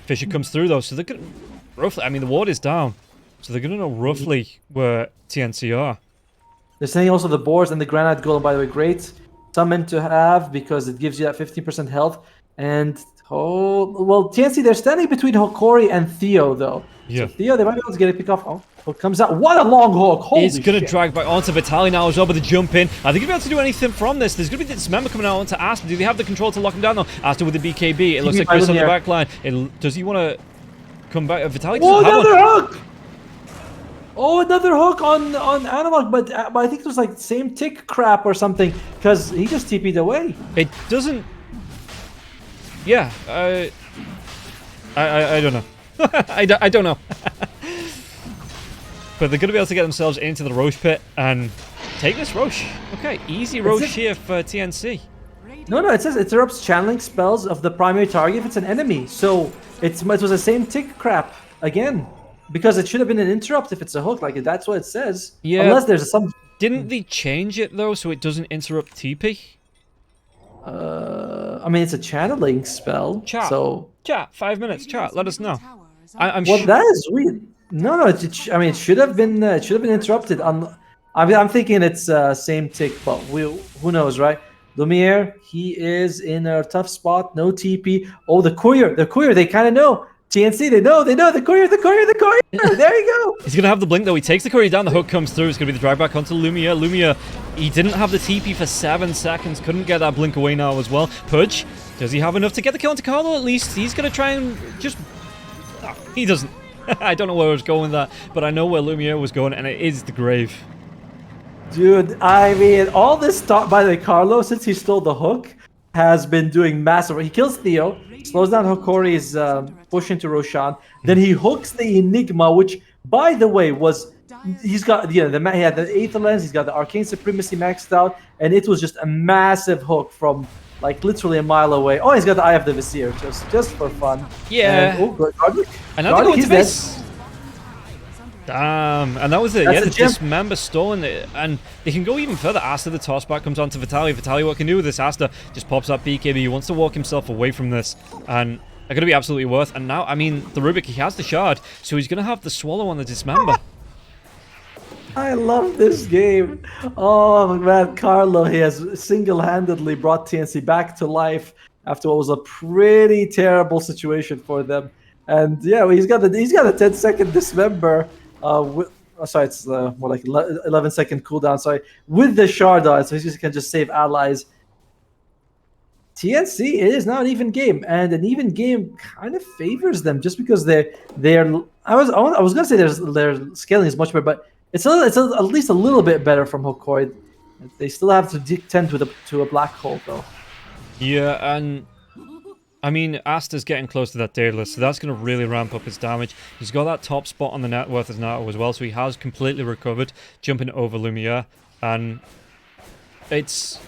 Fissure comes through, though, so they're going to... Roughly, I mean, the ward is down. So they're going to know roughly where TNC are. They're saying also the boars and the granite golem, by the way, great summon to have because it gives you that 15% health. And, oh, well, TNC, they're standing between Hokori and Theo, though. Yeah. So Theo, they might be able to get a pick off. Oh, hook comes out. What a long hook. Holy He's going to shit. drag back onto Vitaly now as well with the jump in. Are they going to be able to do anything from this? There's going to be this member coming out onto Asta. Do they have the control to lock him down, though? Asta with the BKB. It looks like Chris on the back line. Does he want to come back? Vitaly oh, another hook! Oh, another hook on Analog, but I think it was like same tick crap or something, because he just TP'd away. It doesn't... Yeah, I don't know. I don't know. But they're going to be able to get themselves into the Roche pit and take this Roche. Okay, easy Roche here for TNC. No, it says it interrupts channeling spells of the primary target if it's an enemy. So it was the same tick crap again. Because it should have been an interrupt if it's a hook. Like, that's what it says. Yeah. Unless there's some... Didn't they change it, though, so it doesn't interrupt TP? I mean, it's a channeling spell. Chat. So... Chat, 5 minutes. Chat, let us know. I'm well, that is weird. No, I mean, it should have been interrupted. I'm thinking it's same tick, but who knows, right? Lumiere, he is in a tough spot. No TP. Oh, the courier, they kind of know. TNC, they know, the courier. There you go. He's going to have the blink, though. He takes the courier down, the hook comes through. It's going to be the drag back onto Lumiere. Lumiere, he didn't have the TP for 7 seconds. Couldn't get that blink away now as well. Pudge, does he have enough to get the kill onto Carlo at least? He's going to try and just... Oh, he doesn't. I don't know where I was going with that, but I know where Lumiere was going, and it is the grave. Dude, I mean, all this talk by the Carlo, since he stole the hook, has been doing massive... He kills Theo, slows down Hokori's push into Roshan, then he hooks the Enigma, which, by the way, was... He's got, he had the Aether Lens, he's got the Arcane Supremacy maxed out, and it was just a massive hook from, like, literally a mile away. Oh, he's got the Eye of the Vizier, just for fun. Yeah. And, oh, Godric. Another going to this. Damn, and that was it. That's the dismember stolen it, and they can go even further. Asta, the tossback comes on to Vitaly. Vitaly, what can do with this? Asta just pops up BKB. He wants to walk himself away from this, and they're going to be absolutely worth. And now, I mean, the Rubik, he has the shard, so he's going to have the swallow on the dismember. I love this game. Oh man, Carlo, he has single-handedly brought TNC back to life after what was a pretty terrible situation for them. And yeah, he's got a 10-second dismember. Sorry, it's more like 11-second cooldown. Sorry, with the shard on, so he can just save allies. TNC, it is now an even game, and an even game kind of favors them just because they're. I was gonna say their scaling is much better, but it's at least a little bit better from Hokori. They still have to tend to a black hole though. Yeah, and I mean, Asta's getting close to that Daedalus, so that's going to really ramp up his damage. He's got that top spot on the net worth as Nato as well, so he has completely recovered, jumping over Lumiere, and it's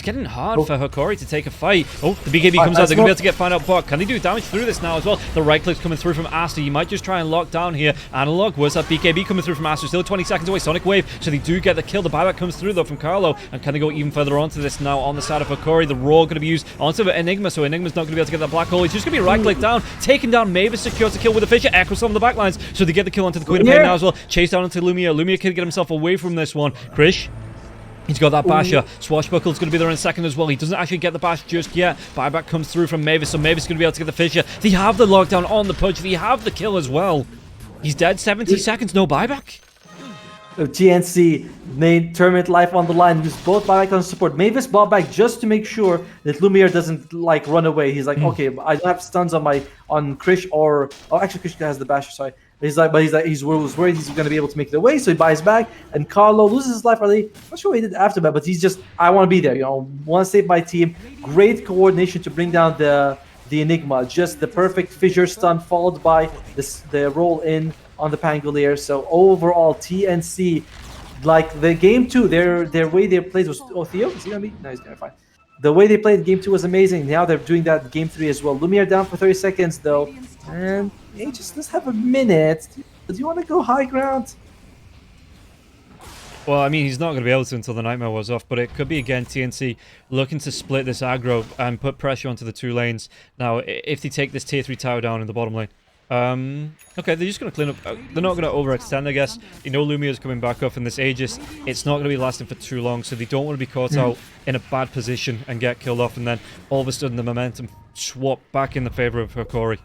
getting hard for Hokori to take a fight. Oh, the BKB comes out. They're going to be able to get find out bot. Can they do damage through this now as well? The right click's coming through from Asta. You might just try and lock down here. Analog, where's that BKB coming through from Asta? Still 20 seconds away. Sonic Wave. So they do get the kill. The buyback comes through though from Carlo. And can they go even further onto this now on the side of Hokori? The Roar going to be used onto Enigma. So Enigma's not going to be able to get that black hole. He's just going to be right click down. Taking down Mavis, secures the kill with the Fissure. Echoes on the backlines. So they get the kill onto the Queen of Pain now as well. Chase down into Lumiere. Lumiere can get himself away from this one. Krish. He's got that basher. Swashbuckle's going to be there in a second as well. He doesn't actually get the bash just yet. Buyback comes through from Mavis, so Mavis is going to be able to get the Fissure. They have the lockdown on the Pudge. They have the kill as well. He's dead. 70 seconds, no buyback. TNC made tournament life on the line. Used both buyback on support. Mavis bought back just to make sure that Lumiere doesn't like run away. He's like, okay, I don't have stuns on Krish or actually Krish has the basher. Sorry. He's worried he's going to be able to make it away, so he buys back. And Carlo loses his life early. I'm not sure what he did after that, but he's just, I want to be there. Want to save my team. Great coordination to bring down the Enigma. Just the perfect fissure stun followed by the roll in on the Pangolier. So overall, TNC, like the game 2, their way they played was. Oh, Theo, is he gonna be? No, he's gonna be fine. The way they played Game 2 was amazing. Now they're doing that Game 3 as well. Lumiere down for 30 seconds, though. And Aegis does have a minute. Do you want to go high ground? Well, I mean, he's not going to be able to until the Nightmare was off, but it could be, again, TNC looking to split this aggro and put pressure onto the 2 lanes. Now, if they take this tier 3 tower down in the bottom lane. Okay, they're just going to clean up. They're not going to overextend, I guess. You know Lumier's coming back up, and this Aegis, it's not going to be lasting for too long, so they don't want to be caught out in a bad position and get killed off, and then all of a sudden the momentum swap back in the favor of Hokori.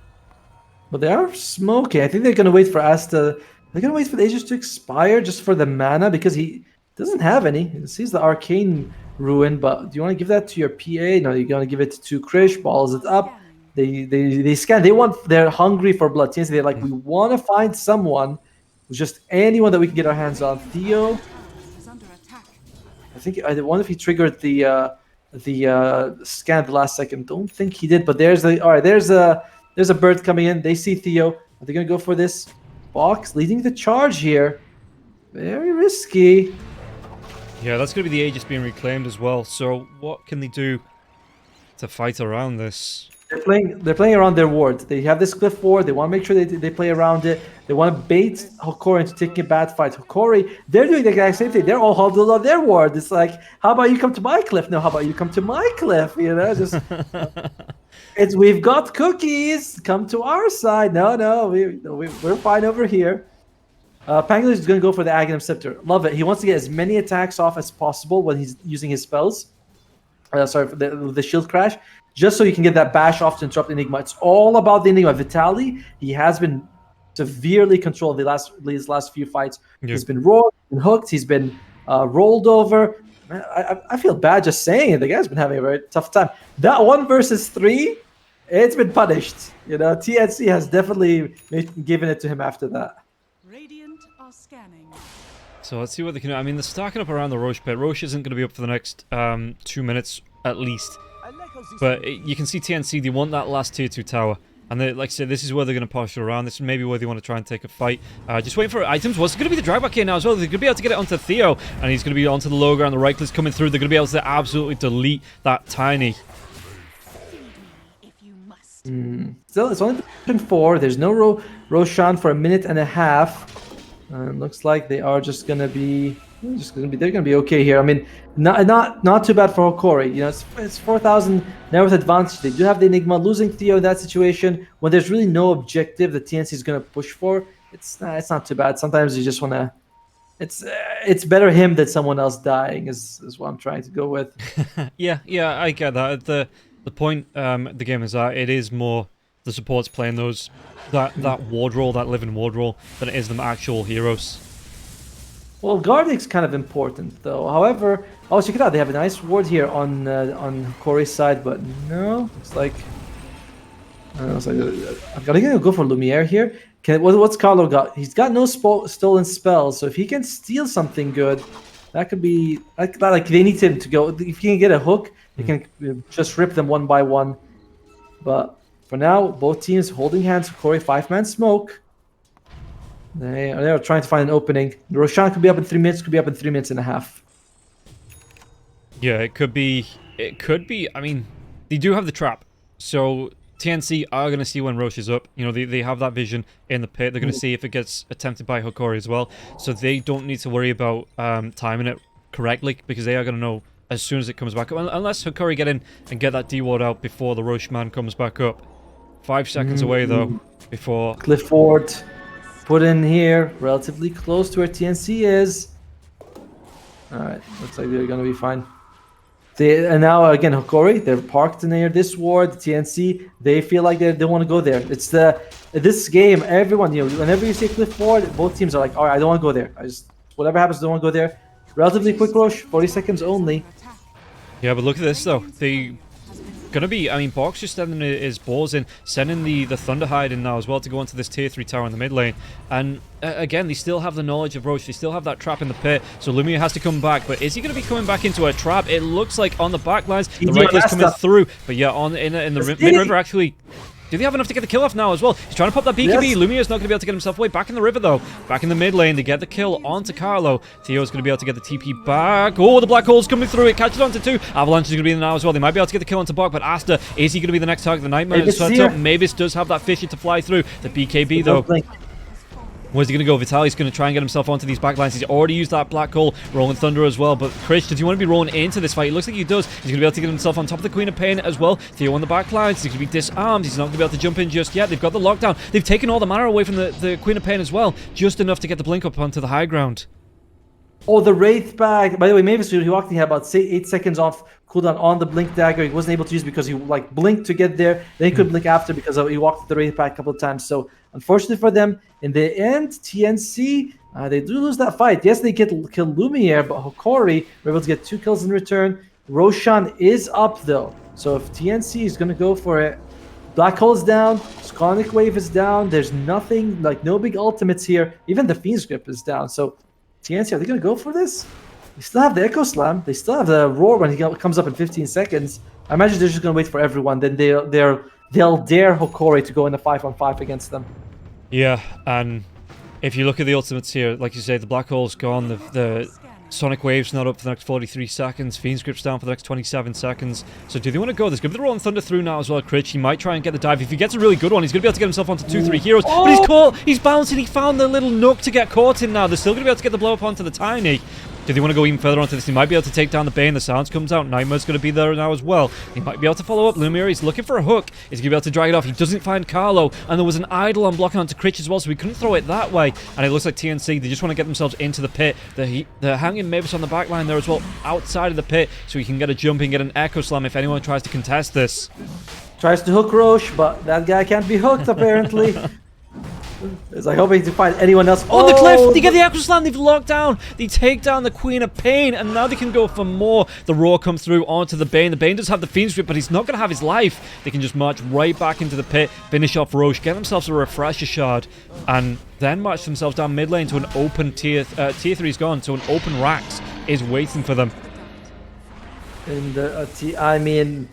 But they are smoky. I think they're going to wait for Asta. They're going to wait for the Aegis to expire just for the mana, because he doesn't have any. He sees the Arcane Ruin, but do you want to give that to your PA? No, you're going to give it to Krish, balls it up. They scan. They're hungry for blood. TNC, they're like, we want to find someone, just anyone that we can get our hands on. Theo, I wonder if he triggered the scan at the last second. Don't think he did, but there's a bird coming in. They see Theo. Are they gonna go for this box leading the charge here? Very risky. Yeah, that's gonna be the Aegis being reclaimed as well. So what can they do to fight around this? They're playing around their ward. They have this cliff ward. They want to make sure they play around it. They want to bait Hokori into taking a bad fight. Hokori, they're doing the exact same thing. They're all huddled on their ward. It's like, how about you come to my cliff? No, how about you come to my cliff? You know, just we've got cookies. Come to our side. No, we're fine over here. Pangolier is going to go for the Aghanim Scepter. Love it. He wants to get as many attacks off as possible when he's using his spells. Sorry, for the shield crash. Just so you can get that bash off to interrupt Enigma. It's all about the Enigma. Vitaly, he has been severely controlled these last few fights. Yeah. He's been rolled, been hooked, he's been rolled over. Man, I feel bad just saying it. The guy's been having a very tough time. That 1 versus 3, it's been punished. You know, TNC has definitely given it to him after that. Radiant are scanning. So let's see what they can do. I mean, they're stacking up around the Roche pit. Roche isn't going to be up for the next 2 minutes at least. But you can see TNC, they want that last tier 2 tower. And they, like I said, this is where they're going to posture around. This is maybe where they want to try and take a fight. Just waiting for items. What's going to be the drag back here now as well? They're going to be able to get it onto Theo. And he's going to be onto the Logar, and the right click's coming through. They're going to be able to absolutely delete that Tiny. Still, it's only been 4. There's no Roshan for a minute and a half. Looks like they are just going to be... They're gonna be okay here. I mean, not too bad for Hokori. You know, it's 4,000 net worth advantage. They do have the Enigma. Losing Theo in that situation when there's really no objective that TNC is gonna push for. It's not too bad. Sometimes you just wanna. It's better him than someone else dying is what I'm trying to go with. yeah, I get that. The point the game is at, it is more the supports playing that ward role, that living ward role, than it is them actual heroes. Well, guarding's kind of important, though. However, check it out. They have a nice ward here on Hokori's side, but no, it's like... I'm gonna go for Lumiere here. What's Carlo got? He's got no stolen spells, so if he can steal something good, that could be... Like they need him to go... If he can get a hook, they can just rip them one by one. But for now, both teams holding hands. Hokori, 5-man smoke. They are trying to find an opening. Roshan could be up in 3 minutes, could be up in 3 minutes and a half. Yeah, it could be. I mean, they do have the trap. So TNC are going to see when Roche is up. You know, they have that vision in the pit. They're going to see if it gets attempted by Hokori as well. So they don't need to worry about timing it correctly, because they are going to know as soon as it comes back up. Unless Hokori get in and get that D-ward out before the Roche man comes back up. 5 seconds away, though, before... Cliff ward. Put in here, relatively close to where TNC is. Alright, looks like they're gonna be fine. And now again, Hokori, they're parked near this ward. TNC, they feel like they want to go there. It's this game, everyone, you know, whenever you see a cliff ward, both teams are like, alright, I don't want to go there. Whatever happens, I don't want to go there. Relatively quick rush, 40 seconds only. Yeah, but look at this though. They gonna be, I mean, Bork's just sending his balls in, sending the Thunderhide in now as well to go into this tier 3 tower in the mid lane. And again, they still have the knowledge of Roche, they still have that trap in the pit, so Lumiere has to come back. But is he going to be coming back into a trap? It looks like on the back lines, the right is coming through. But yeah, in the mid-river actually Do they have enough to get the kill off now as well? He's trying to pop that BKB. Yes. Lumier's not going to be able to get himself away. Back in the river, though. Back in the mid lane. They get the kill onto Carlo. Theo's going to be able to get the TP back. Oh, the black hole's coming through. It catches onto 2. Avalanche is going to be in there now as well. They might be able to get the kill onto Bok, but Asta, is he going to be the next target? The Nightmare is set up. Mavis does have that Fisher to fly through. The BKB, though. Where's he going to go? Vitaly's going to try and get himself onto these backlines. He's already used that Black Hole, Rolling Thunder as well. But Krish, does he want to be rolling into this fight? It looks like he does. He's going to be able to get himself on top of the Queen of Pain as well. Theo on the backlines. He's going to be disarmed. He's not going to be able to jump in just yet. They've got the lockdown. They've taken all the mana away from the Queen of Pain as well. Just enough to get the blink up onto the high ground. Oh, the Wraith bag. By the way, Mavis, he walked in, he had about, say, 8 seconds off cooldown on the Blink Dagger. He wasn't able to use it because he, like, blinked to get there. Then he could blink after because he walked the Wraith bag a couple of times. So, unfortunately for them, in the end, TNC, they do lose that fight. Yes, they kill Lumiere, but Hokori were able to get 2 kills in return. Roshan is up, though. So, if TNC is going to go for it, Black Hole's down, Sconic Wave is down. There's nothing, like, no big ultimates here. Even the Fiend's Grip is down. So, TNC, are they going to go for this? They still have the Echo Slam. They still have the Roar when he comes up in 15 seconds. I imagine they're just going to wait for everyone. Then they'll dare Hokori to go in a 5-on-5 against them. Yeah, and if you look at the ultimates here, like you say, the Black Hole's gone. The Sonic Wave's not up for the next 43 seconds. Fiend's Grip's down for the next 27 seconds. So do they want to go? There's going to be the Rolling Thunder through now as well, Critch. He might try and get the dive. If he gets a really good one, he's going to be able to get himself onto 2-3 heroes. But he's caught. He's bouncing. He found the little nook to get caught in now. They're still going to be able to get the blow up onto the Tiny. Do they want to go even further onto this? He might be able to take down the Bane. The Sounds comes out. Nightmare's going to be there now as well. He might be able to follow up. Lumiere, he's looking for a hook. He's going to be able to drag it off. He doesn't find Carlo. And there was an idol on blocking onto Critch as well, so he couldn't throw it that way. And it looks like TNC, they just want to get themselves into the pit. They're hanging Mavis on the back line there as well, outside of the pit, so he can get a jump and get an Echo Slam if anyone tries to contest this. Tries to hook Roche, but that guy can't be hooked, apparently. It's like hoping to find anyone else. Oh, the cliff! They get the Echo Slam, they've locked down. They take down the Queen of Pain, and now they can go for more. The Roar comes through onto the Bane. The Bane does have the Fiend's Grip, but he's not going to have his life. They can just march right back into the pit, finish off Roche, get themselves a Refresher Shard, and then march themselves down mid lane to an open tier 3's gone, so an open Rax is waiting for them. And I mean,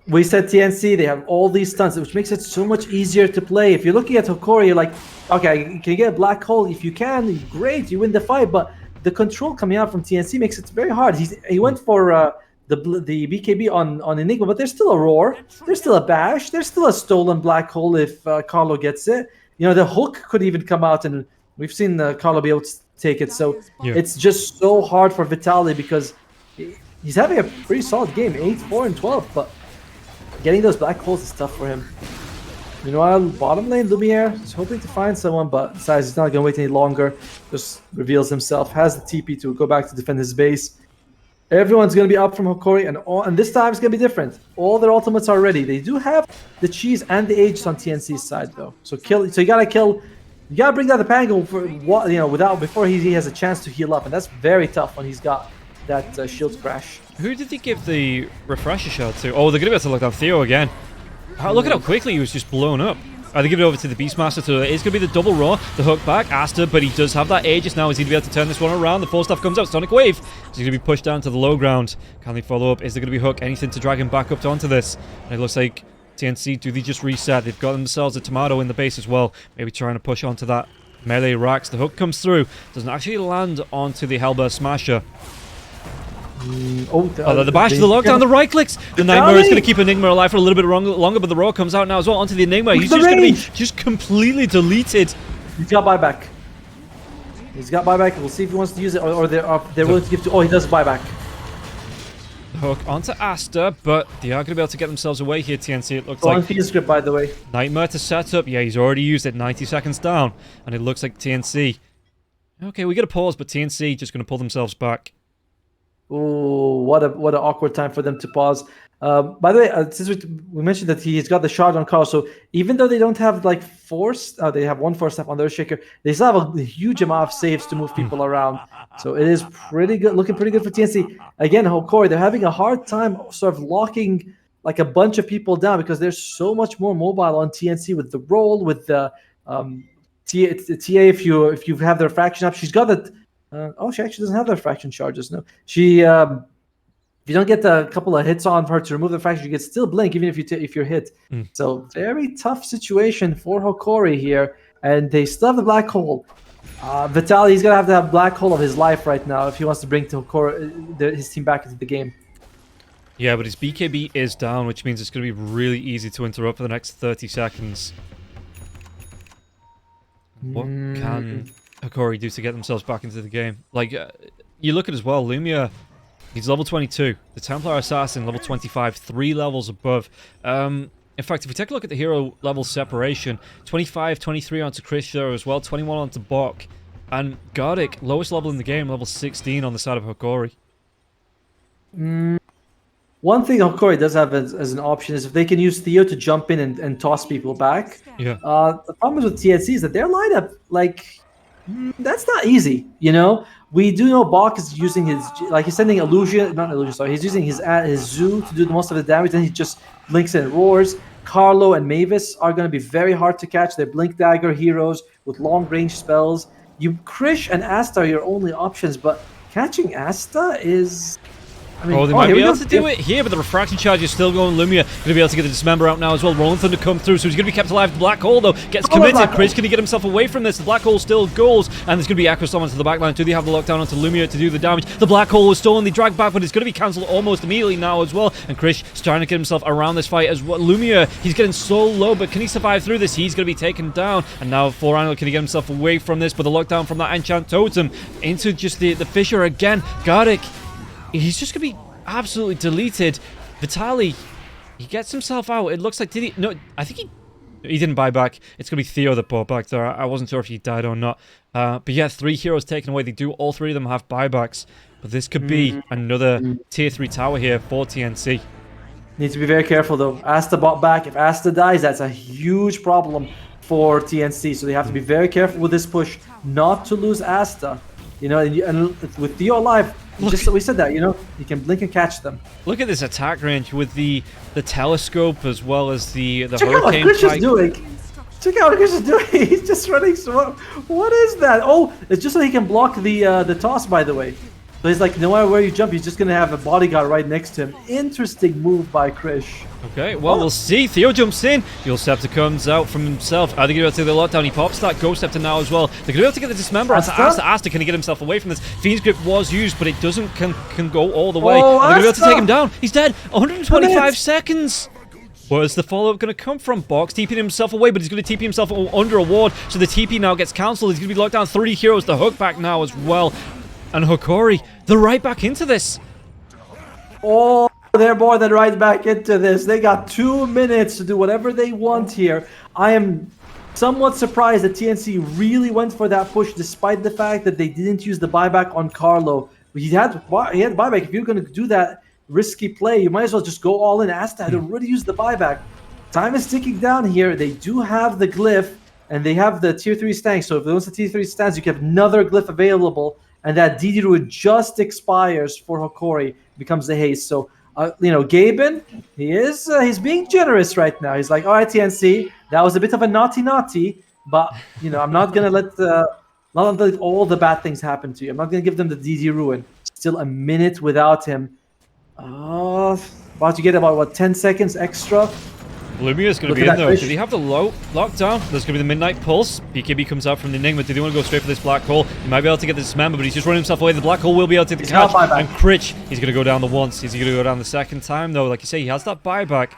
we said TNC, they have all these stunts, which makes it so much easier to play. If you're looking at Hokori, you're like, okay, can you get a Black Hole? If you can, great, you win the fight. But the control coming out from TNC makes it very hard. He went for the BKB on Enigma, but there's still a Roar, there's still a Bash, there's still a stolen Black Hole if Carlo gets it. You know, the hook could even come out, and we've seen Carlo be able to take it. So it's just so hard for Vitaly because he's having a pretty solid game, 8-4 and 12, but getting those Black Holes is tough for him. Meanwhile, bottom lane, Lumiere is hoping to find someone, but decides he's not going to wait any longer. Just reveals himself, has the TP to go back to defend his base. Everyone's going to be up from Hokori, and this time it's going to be different. All their ultimates are ready. They do have the Cheese and the Aegis on TNC's side, though. So you got to bring down the Pango for before he has a chance to heal up, and that's very tough when he's got that shield crash. Who did they give the Refresher Shard to? Oh, they're going to be able to look down Theo again. Look at how quickly he was just blown up. They give it over to the Beastmaster, so it's going to be the double Roar, the hook back, Asta, but he does have that Aegis now. Is he going to be able to turn this one around? The 4 stuff comes out, Sonic Wave. So he's going to be pushed down to the low ground. Can they follow up? Is there going to be hook? Anything to drag him back up onto this? And it looks like TNC, do they just reset? They've got themselves a Tomato in the base as well. Maybe trying to push onto that melee Rax. The hook comes through. Doesn't actually land onto the Hellbear Smasher. The bash, the lockdown, the right clicks. The Nightmare is going to keep Enigma alive for a little bit longer, but the Roar comes out now as well onto the Enigma. He's just going to be just completely deleted. He's got buyback. We'll see if he wants to use it, or they're willing to give to. Oh, he does buyback. Hook onto Asta, but they are going to be able to get themselves away here, TNC. It looks like. On Field script, by the way. Nightmare to set up. Yeah, he's already used it. 90 seconds down, and it looks like TNC. Okay, we get a pause, but TNC just going to pull themselves back. Oh, what an awkward time for them to pause. By the way, since we mentioned that he's got the shard on Carl, so even though they don't have like force, they have 1 force step on their shaker, they still have a huge amount of saves to move people around. So it is pretty good, looking pretty good for TNC. Again, Hokori, they're having a hard time sort of locking like a bunch of people down because there's so much more mobile on TNC with the roll, with the TA. If you have their fraction up, she's got that. She actually doesn't have their fraction charges. No, she If you don't get a couple of hits on her to remove the fraction, you can still blink even if you're hit. So very tough situation for Hokori here, and they still have the black hole. Vitaly, he's gonna have to have black hole of his life right now if he wants to bring Hokori, his team back into the game. Yeah, but his BKB is down, which means it's going to be really easy to interrupt for the next 30 seconds. What can Hokori do to get themselves back into the game? Like, you look at as well, Lumia, he's level 22. The Templar Assassin, level 25, 3 levels above. In fact, if we take a look at the hero level separation, 25, 23 onto Chris there as well, 21 onto Bok. And Gardic, lowest level in the game, level 16 on the side of Hokori. One thing Hokori does have as an option is if they can use Theo to jump in and toss people back. Yeah. The problem with TNC is that their lineup, like, that's not easy, you know? We do know Bok is using his, like, he's sending he's using his Zoo to do the most of the damage, and he just blinks and roars. Carlo and Mavis are going to be very hard to catch. They're Blink Dagger heroes with long range spells. Krish and Asta are your only options, but catching Asta is... I mean, they might be able to do it here, but the refraction charge is still going. Lumia going to be able to get the Dismember out now as well. Rolling Thunder come through, so he's going to be kept alive. The Black Hole, though, gets committed. Chris, can he get himself away from this? The Black Hole still goes, and there's going to be Aqua Summon to the backline. Do they have the lockdown onto Lumia to do the damage? The Black Hole was stolen. They drag back, but it's going to be cancelled almost immediately now as well. And Chris is trying to get himself around this fight as well. Lumia, he's getting so low, but can he survive through this? He's going to be taken down. And now for Anil, can he get himself away from this? But the lockdown from that Enchant Totem into just the Fissure again. Gardic, he's just going to be absolutely deleted. Vitaly, he gets himself out. It looks like, did he? No, I think he didn't buy back. It's going to be Theo that bought back there. I wasn't sure if he died or not. But yeah, 3 heroes taken away. They do, all 3 of them have buybacks. But this could be another tier 3 tower here for TNC. Need to be very careful though. Asta bought back. If Asta dies, that's a huge problem for TNC. So they have to be very careful with this push not to lose Asta. You know, and with Theo alive, we said that, you know, you can blink and catch them. Look at this attack range with the telescope as well as the Check hurricane. Check out what Chris is doing. Check out what Chris is doing. He's just running. What is that? Oh, it's just so he can block the toss, by the way. So he's like, no matter where you jump, he's just going to have a bodyguard right next to him. Interesting move by Krish. Okay, well, we'll see. Theo jumps in. Dual Scepter comes out from himself. Are they going to be able to take the lockdown? He pops that Ghost Scepter now as well. They're going to be able to get the Dismember onto Asta. Can he get himself away from this? Fiend's Grip was used, but it doesn't can go all the way. Oh, they're going to be able to take him down. He's dead. 125 seconds. Where's the follow-up going to come from? Box TPing himself away, but he's going to TP himself under a ward. So the TP now gets cancelled. He's going to be locked down. 3 heroes. The hook back now as well. And Hokori, they're right back into this. Oh, they're more than right back into this. They got 2 minutes to do whatever they want here. I am somewhat surprised that TNC really went for that push, despite the fact that they didn't use the buyback on Carlo. He had buyback. If you're going to do that risky play, you might as well just go all in. Asta had already used the buyback. Time is ticking down here. They do have the glyph, and they have the tier 3 stance. So if those are tier 3 stands, you can have another glyph available. And that DD Druid just expires for Hokori, becomes the haste. So, you know, Gaben, he's being generous right now. He's like, all right, TNC, that was a bit of a naughty, but, you know, I'm not going to let all the bad things happen to you. I'm not going to give them the DD Ruin. Still a minute without him. About to get about, what, 10 seconds extra? Lumia's going to be in though. Do they have the lockdown? There's going to be the Midnight Pulse. BKB comes out from the Enigma. Do they want to go straight for this Black Hole? He might be able to get the Dismember, but he's just running himself away. The Black Hole will be able to take the catch. And Critch, he's going to go down the once. He's going to go down the second time though. Like you say, he has that buyback.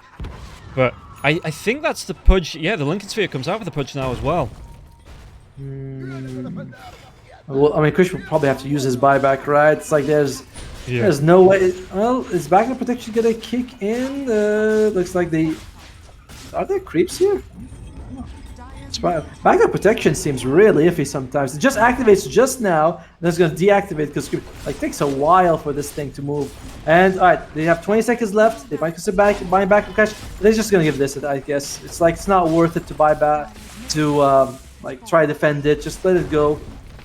But I think that's the Pudge. Yeah, the Lincoln Sphere comes out with the Pudge now as well. Well, I mean, Critch will probably have to use his buyback, right? It's like there's no way. Well, is backup protection going to kick in? Looks like they... Are there creeps here? Backup protection seems really iffy sometimes. It just activates just now, then it's going to deactivate because it takes a while for this thing to move. And alright, they have 20 seconds left. They might consider buying backup cash. They're just going to give this, I guess. It's like it's not worth it to buy back, to like try to defend it. Just let it go,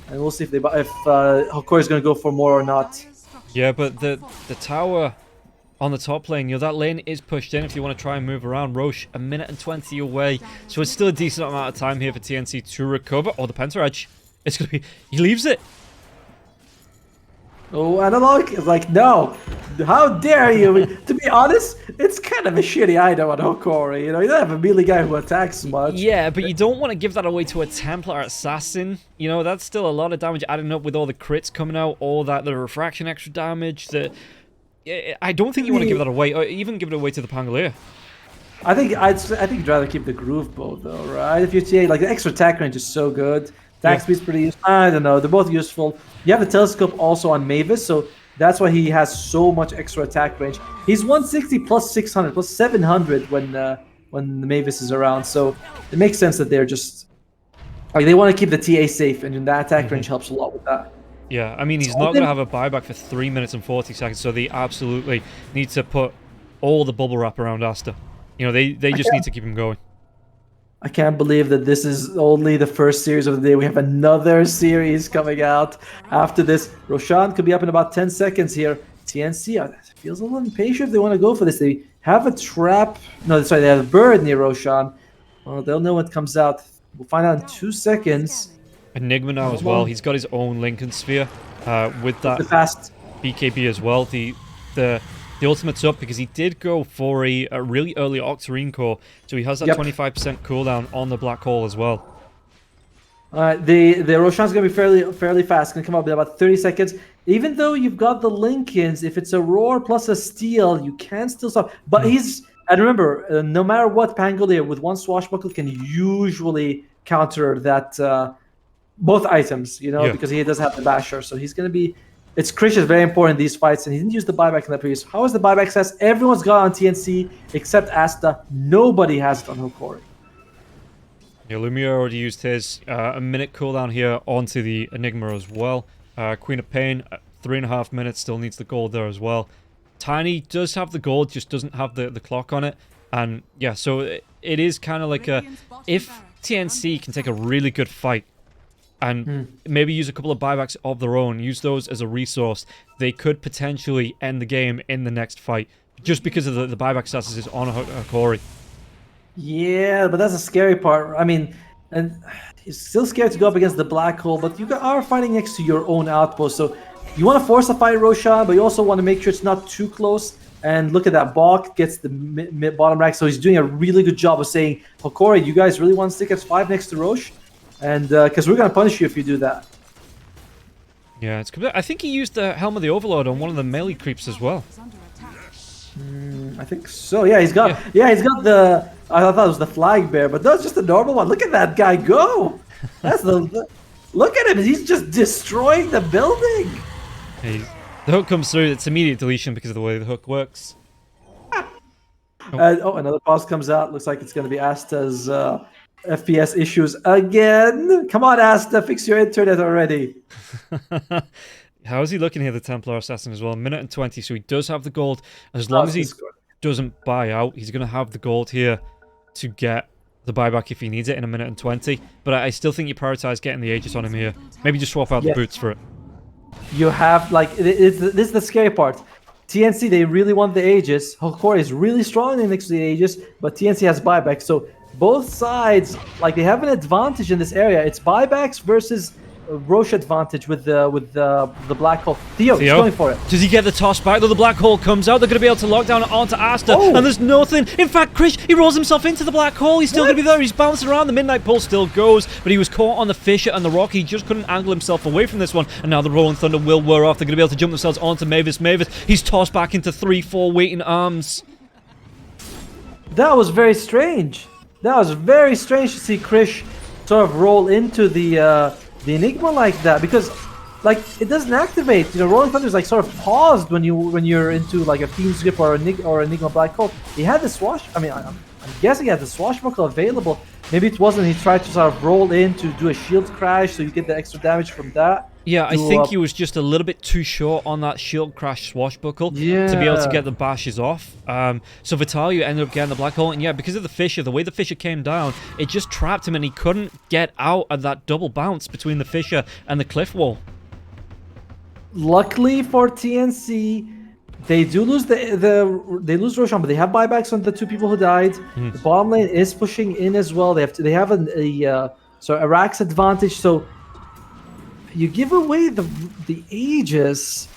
and we'll see if Hokori is going to go for more or not. Yeah, but the tower on the top lane, you know, that lane is pushed in if you want to try and move around. Roche, 1 minute and 20 away. So it's still a decent amount of time here for TNC to recover. Oh, the Penta Edge. It's going to be... He leaves it. Oh, analog is like, no. How dare you? To be honest, it's kind of a shitty item on Hokori. You know, you don't have a melee guy who attacks much. Yeah, but you don't want to give that away to a Templar Assassin. You know, that's still a lot of damage adding up with all the crits coming out, all that, the refraction extra damage. I don't think you want to give that away, or even give it away to the Pangolier. I think you'd rather keep the groove bow though, right? If you see like the extra attack range is so good, attack speed's pretty useful. I don't know, they're both useful. You have the telescope also on Mavis, so that's why he has so much extra attack range. He's 160 plus 600 plus 700 when the Mavis is around, so it makes sense that they're just like they want to keep the TA safe, and that attack range helps a lot with that. Yeah, I mean he's not going to have a buyback for 3 minutes and 40 seconds, so they absolutely need to put all the bubble wrap around Asta. You know, they just need to keep him going. I can't believe that this is only the first series of the day. We have another series coming out after this. Roshan could be up in about 10 seconds here. TNC feels a little impatient if they want to go for this. They have a trap. No, sorry, they have a bird near Roshan. Well, they'll know what comes out. We'll find out in 2 seconds. Enigma now as well. He's got his own Lincoln Sphere with that fast BKB as well. The ultimate's up because he did go for a really early Octarine core, so he has that 25% cooldown on the black hole as well. The Roshan's gonna be fairly fast. Gonna come up in about 30 seconds. Even though you've got the Lincolns, if it's a roar plus a steal, you can still stop. But and remember, no matter what, Pangolier with one swashbuckle can usually counter that both items, you know, because he does have the basher. So he's gonna be. Krish is very important in these fights, and he didn't use the buyback in the previous. How is the buyback stats? Everyone's got it on TNC except Asta. Nobody has it on Hokori. Yeah, Lumiere already used his. A minute cooldown here onto the Enigma as well. Queen of Pain, 3.5 minutes, still needs the gold there as well. Tiny does have the gold, just doesn't have the clock on it. And yeah, so it is kind of like if TNC can take a really good fight, and maybe use a couple of buybacks of their own, use those as a resource, they could potentially end the game in the next fight, just because of the buyback status is on Hokori. Yeah, but that's a scary part. I mean, and he's still scared to go up against the black hole, but you are fighting next to your own outpost, so you want to force a fight, Roshan, but you also want to make sure it's not too close. And look at that, Balk gets the bottom rack, so he's doing a really good job of saying, Hokori, you guys really want to stick at 5 next to Rosh? And because we're going to punish you if you do that. Yeah, it's I think he used the Helm of the Overlord on one of the melee creeps as well. I think so. Yeah, he's got he's got the. I thought it was the flag bear, but that's just a normal one. Look at that guy go. That's look at him. He's just destroying the building. Hey, the hook comes through. It's immediate deletion because of the way the hook works. Another pause comes out. Looks like it's going to be Asta's FPS issues again. Come on, Asta, fix your internet already. How is he looking here, the Templar Assassin, as well? 1 minute and 20, so he does have the gold. As long as he doesn't buy out, he's going to have the gold here to get the buyback if he needs it in 1 minute and 20. But I still think you prioritize getting the Aegis on him here. Maybe just swap out the boots for it. You have, like, this is the scary part. TNC, they really want the Aegis. Hokori is really strong next to the Aegis, but TNC has buyback, so both sides, like, they have an advantage in this area. It's buybacks versus Roche advantage with the black hole. Theo, he's going for it. Does he get the toss back? Though the black hole comes out, they're going to be able to lock down onto Asta, and there's nothing. In fact, Krish, he rolls himself into the black hole. He's still going to be there. He's bouncing around. The Midnight Pulse still goes, but he was caught on the Fisher and the Rock. He just couldn't angle himself away from this one, and now the Rolling Thunder will wear off. They're going to be able to jump themselves onto Mavis. He's tossed back into 3-4 waiting arms. That was very strange. That was very strange to see Krish sort of roll into the Enigma like that, because like it doesn't activate. You know, Rolling Thunder is like sort of paused when you're into like a Fiend's Grip or Enigma Black Hole. He had the swash. I mean, I'm guessing he had the swashbuckle available. Maybe it wasn't. He tried to sort of roll in to do a shield crash, so you get the extra damage from that. Yeah, I think he was just a little bit too short on that shield crash swashbuckle to be able to get the bashes off. So Vitalia ended up getting the black hole, and yeah, because of the Fisher, the way the Fisher came down, it just trapped him, and he couldn't get out of that double bounce between the Fisher and the cliff wall. Luckily for TNC, they do lose they lose Roshan, but they have buybacks on the 2 people who died. The bottom lane is pushing in as well. They have a Rax advantage, so you give away the Aegis.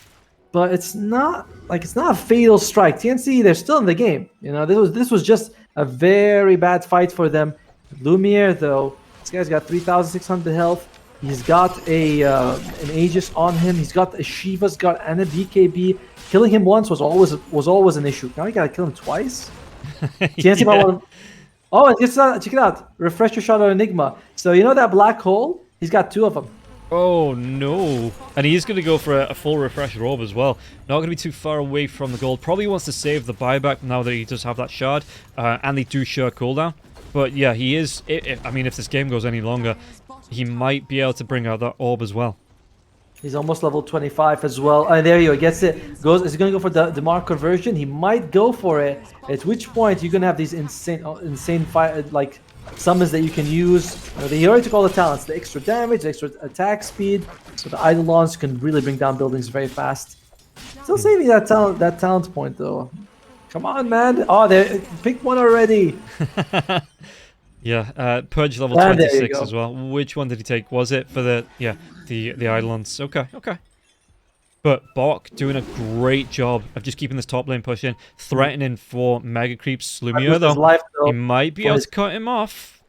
but it's not a fatal strike. TNC, they're still in the game. You know, this was just a very bad fight for them. Lumiere, though, this guy's got 3,600 health. He's got an Aegis on him. He's got a Shiva's got and a BKB. Killing him once was always an issue. Now you gotta kill him twice. TNC might want. Oh, and check it out. Refresher shot of Enigma. So you know that black hole? He's got 2 of them. Oh no. And he is going to go for a full refresh orb as well. Not going to be too far away from the gold. Probably wants to save the buyback now that he does have that shard. And they do share cooldown. But yeah, he is... I mean, if this game goes any longer, he might be able to bring out that orb as well. He's almost level 25 as well. There you go. Gets it. Is he going to go for the mark conversion? He might go for it. At which point, you're going to have these insane fight, like... summons that you can use. They already took all the talents, the extra damage, the extra attack speed, so the Eidolons can really bring down buildings very fast. Still saving that talent point though. Come on, man! Oh, they picked one already. Yeah, Purge level 26 as well. Which one did he take? Was it for the Eidolons? Okay. But Bok doing a great job of just keeping this top lane pushing, threatening for mega creeps. Lumiere though, he might be able to cut him off.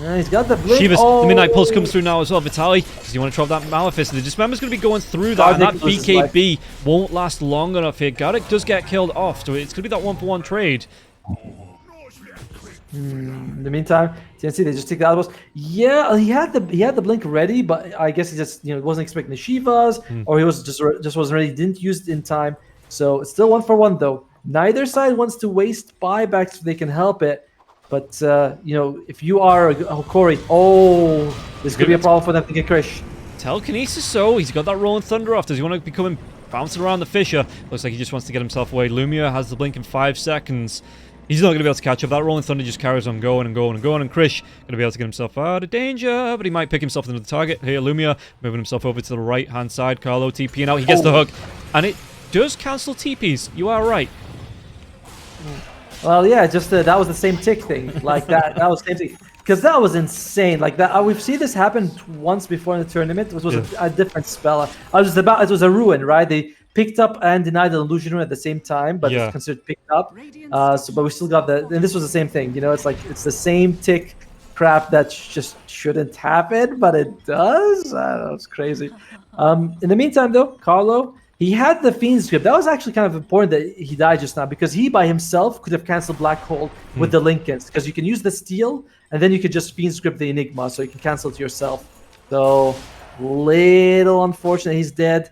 Yeah, he's got the blink. Shivas, the Midnight Pulse comes through now as well. Vitaly, does he want to drop that Malefice? The Dismember's going to be going through that, and that BKB won't last long enough here. Garrick does get killed off, so it's going to be that 1-for-1 trade. In the meantime, TNC, they just take the outpost. Yeah, he had the blink ready, but I guess he just wasn't expecting the Shivas, or he was just wasn't ready. Didn't use it in time, so it's still 1-for-1 though. Neither side wants to waste buybacks if they can help it. But if you are a Hokori, this could be a problem for them to get Krish. Telekinesis, so he's got that Rolling Thunder off. Does he want to be bouncing around the Fisher? Looks like he just wants to get himself away. Lumiere has the blink in 5 seconds. He's not going to be able to catch up. That Rolling Thunder just carries on going and going and going. And Krish going to be able to get himself out of danger. But he might pick himself into the target. Here, Lumiere moving himself over to the right-hand side. Carlo TPing out. He gets the hook. And it does cancel TPs. You are right. Well, yeah, just that was the same tick thing. Like that was the same thing. Because that was insane. Like that, we've seen this happen once before in the tournament. It was a different spell. It was a ruin, right? They picked up and denied the illusion rune at the same time, but it's considered picked up. But we still got and this was the same thing. It's the same tick crap that just shouldn't happen, but it does. I don't know, it's crazy. In the meantime, though, Carlo, he had the Fiend script. That was actually kind of important that he died just now, because he by himself could have canceled Black Hole with the Lincolns, because you can use the Steel, and then you could just Fiend script the Enigma, so you can cancel it yourself. So, little unfortunate he's dead.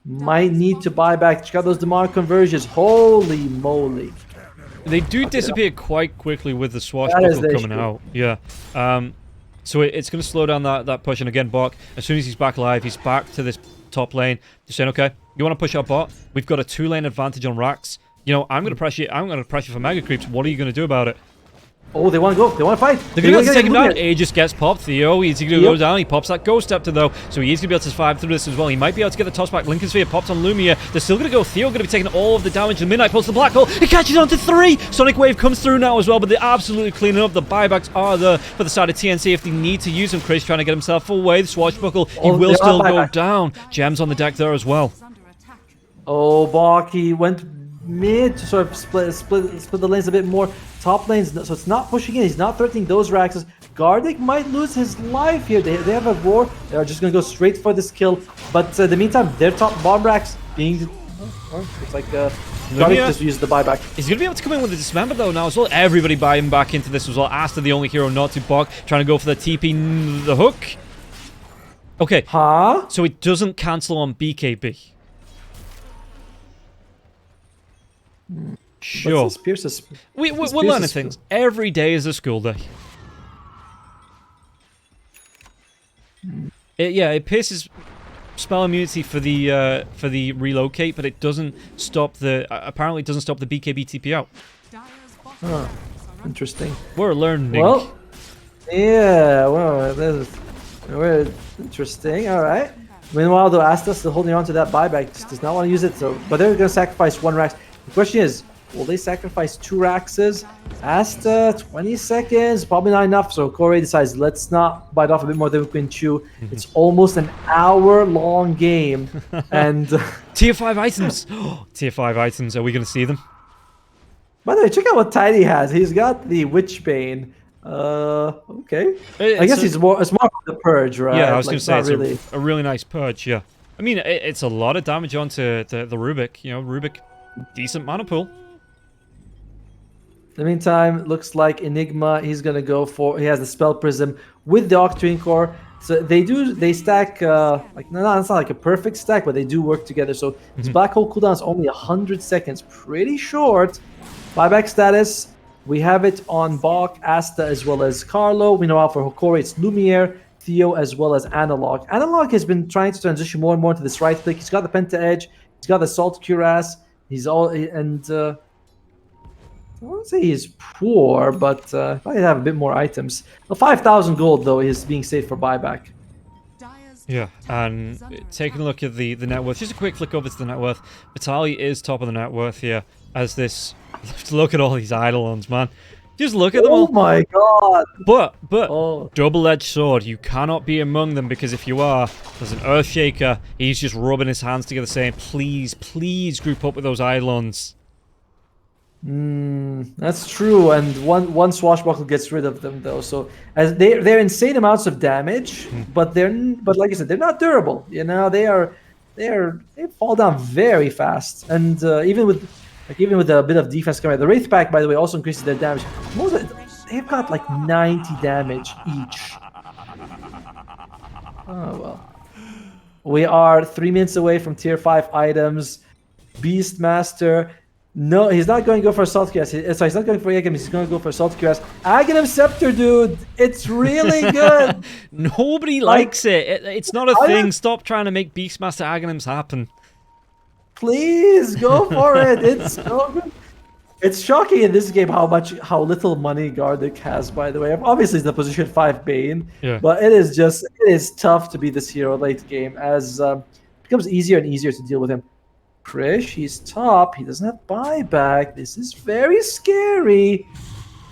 Might need to buy back. Check out those Damar conversions. Holy moly. They do disappear quite quickly with the swashbuckle coming out. Yeah. So it's going to slow down that push. And again, Bok, as soon as he's back live, he's back to this top lane. Just saying, okay, you want to push our bot? We've got a 2-lane advantage on Rax. I'm going to press you. I'm going to press you for mega creeps. What are you going to do about it? Oh, they want to go. They want to fight. They're going to take him down. Aegis gets popped. Theo, he's going to go down. He pops that Ghost Scepter, though. So he is going to be able to survive through this as well. He might be able to get the toss back. Lincoln Sphere popped on Lumiere. They're still going to go. Theo going to be taking all of the damage. The Midnight Pulse, the Black Hole. He catches on to 3. Sonic Wave comes through now as well, but they're absolutely cleaning up. The buybacks are there for the side of TNC if they need to use them. Chris trying to get himself away. The Swashbuckle, he will still go down. Gems on the deck there as well. Oh, Baki went mid to sort of split the lanes a bit more. Top lanes, so it's not pushing in. He's not threatening those Raxes. Gardic might lose his life here. They have a war. They're just going to go straight for this kill. But in the meantime, their top bomb Rax being... it's like Gardic just used the buyback. He's going to be able to come in with the Dismember though now as well. Everybody buying back into this as well. Asta, the only hero not to Bok, trying to go for the TP, the hook. Okay. Huh? So it doesn't cancel on BKB. Sure. We're learning things. Every day is a school day. It pierces spell immunity for the relocate, but it doesn't stop apparently it doesn't stop the BKB TP out. Huh. Interesting. We're learning. Well, yeah, well, we're interesting. All right. Meanwhile, though, Asta still holding on to that buyback, just does not want to use it. So, but they're going to sacrifice 1 Rax. The question is, Will they sacrifice 2 Raxes? Asta, 20 seconds, probably not enough. So Hokori decides, let's not bite off a bit more than we can chew. It's almost an hour-long game, and Tier 5 items. Tier 5 items. Are we going to see them? by the way, check out what Tiny has. He's got the Witchbane. Okay. I guess it's more for the purge, right? Yeah, I was going to say it's really... a really nice purge. Yeah. I mean, it's a lot of damage onto the Rubik. You know, Rubik, decent mana pool. In the meantime, looks like Enigma, he's gonna go for, he has the Spell Prism with the Octarine Core. So they stack, like, no, it's not like a perfect stack, but they do work together. So his Black Hole cooldown is only 100 seconds, pretty short. Buyback status, we have it on Bach, Asta, as well as Carlo. We know how for Hokori, it's Lumiere, Theo, as well as Analog. Analog has been trying to transition more and more to this right click. He's got the Penta Edge, he's got the Salt Cuirass, I won't say he's poor, but might have a bit more items. Well, 5,000 gold, though, is being saved for buyback. Yeah, and taking a look at the net worth, just a quick flick over to the net worth. Vitaly is top of the net worth here, as this... Look at all these Eidolons, man. Just look at them all. Oh my god! But double-edged sword, you cannot be among them, because if you are, there's an Earthshaker, he's just rubbing his hands together saying, please, please group up with those Eidolons. That's true, and one swashbuckle gets rid of them though. So as they're insane amounts of damage, but like I said, they're not durable. You know, they fall down very fast, and even with a bit of defense coming, the Wraith Pack, by the way, also increases their damage. They've got like 90 damage each. Oh well. We are 3 minutes away from tier 5 items. Beastmaster. No, he's not going to go for Assault Cuirass. Sorry, he's not going for Aghanim. He's going to go for Assault Cuirass. Aghanim Scepter, dude. It's really good. Nobody likes it. It's not a thing. Stop trying to make Beastmaster Aghanims happen. Please, go for it. It's so good. It's shocking in this game how little money Gardic has, by the way. Obviously, it's the position 5 Bane. Yeah. But it is tough to be this hero late game, as it becomes easier and easier to deal with him. Krish, he's top. He doesn't have buyback. This is very scary.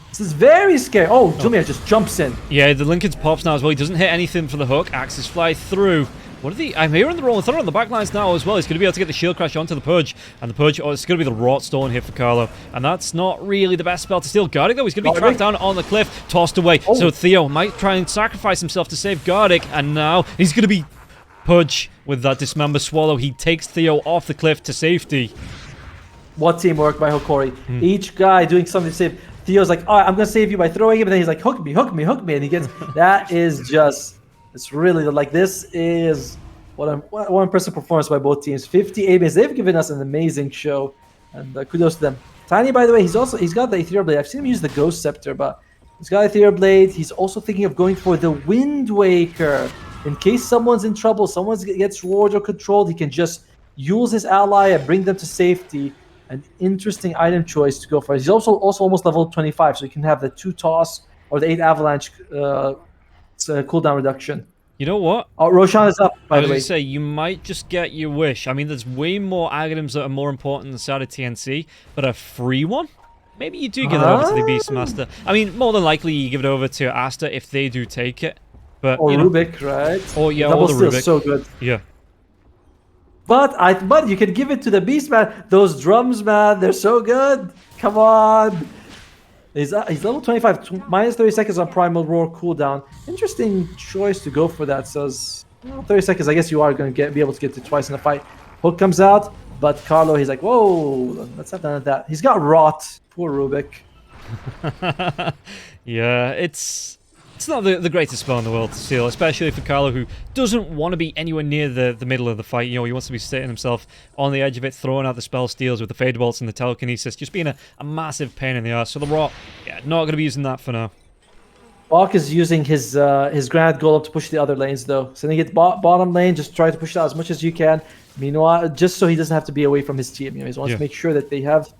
This is very scary. Oh, Jumia just jumps in. Yeah, the Lincoln's pops now as well. He doesn't hit anything for the hook. Axes fly through. What are the... I'm hearing the Rolling Thunder on the backlines now as well. He's going to be able to get the Shield Crash onto the Purge. And the Purge... Oh, it's going to be the Rot Stone here for Carlo. And that's not really the best spell to steal Gardic, though. He's going to be tracked down on the cliff, tossed away. Oh. So Theo might try and sacrifice himself to save Gardic. And now he's going to be... Pudge with that Dismember Swallow. He takes Theo off the cliff to safety. What teamwork by Hokori. Each guy doing something to save. Theo's like, all right, I'm going to save you by throwing him. And then he's like, hook me, hook me, hook me. And he gets... That is just... It's really... Like, this is... One impressive performance by both teams. 50 A-base. They've given us an amazing show. And kudos to them. Tiny, by the way, he's got the Ethereal Blade. I've seen him use the Ghost Scepter, but he's got Ethereal Blade. He's also thinking of going for the Wind Waker. In case someone's in trouble, someone gets warded or controlled, he can just use his ally and bring them to safety. An interesting item choice to go for. He's also almost level 25, so you can have the 2 toss or the 8 avalanche cooldown reduction. You know what? Oh, Roshan is up, by the way. I was going to say, you might just get your wish. I mean, there's way more Aghanims that are more important than side of TNC, but a free one? Maybe you do give it over to the Beastmaster. I mean, more than likely you give it over to Asta if they do take it. But, or Rubik, right? Or yeah, Double or the Rubik. So good. Yeah. But you can give it to the Beast, man. Those drums, man, they're so good. Come on. He's level 25, minus 30 seconds on Primal Roar cooldown. Interesting choice to go for that. Says 30 seconds. I guess you are going to be able to get to twice in a fight. Hook comes out, but Carlo, he's like, whoa, let's have none of that. He's got Rot. Poor Rubik. Yeah, it's not the greatest spell in the world to steal, especially for Carlo, who doesn't want to be anywhere near the middle of the fight. You know, he wants to be sitting himself on the edge of it, throwing out the spell steals with the Fade Bolts and the Telekinesis, just being a massive pain in the ass. So the Rot, yeah, not going to be using that for now. Bach is using his Granite Golem to push the other lanes, though. Sending it bottom lane, just try to push it out as much as you can. Meanwhile, just so he doesn't have to be away from his team. You know, he wants to make sure that they have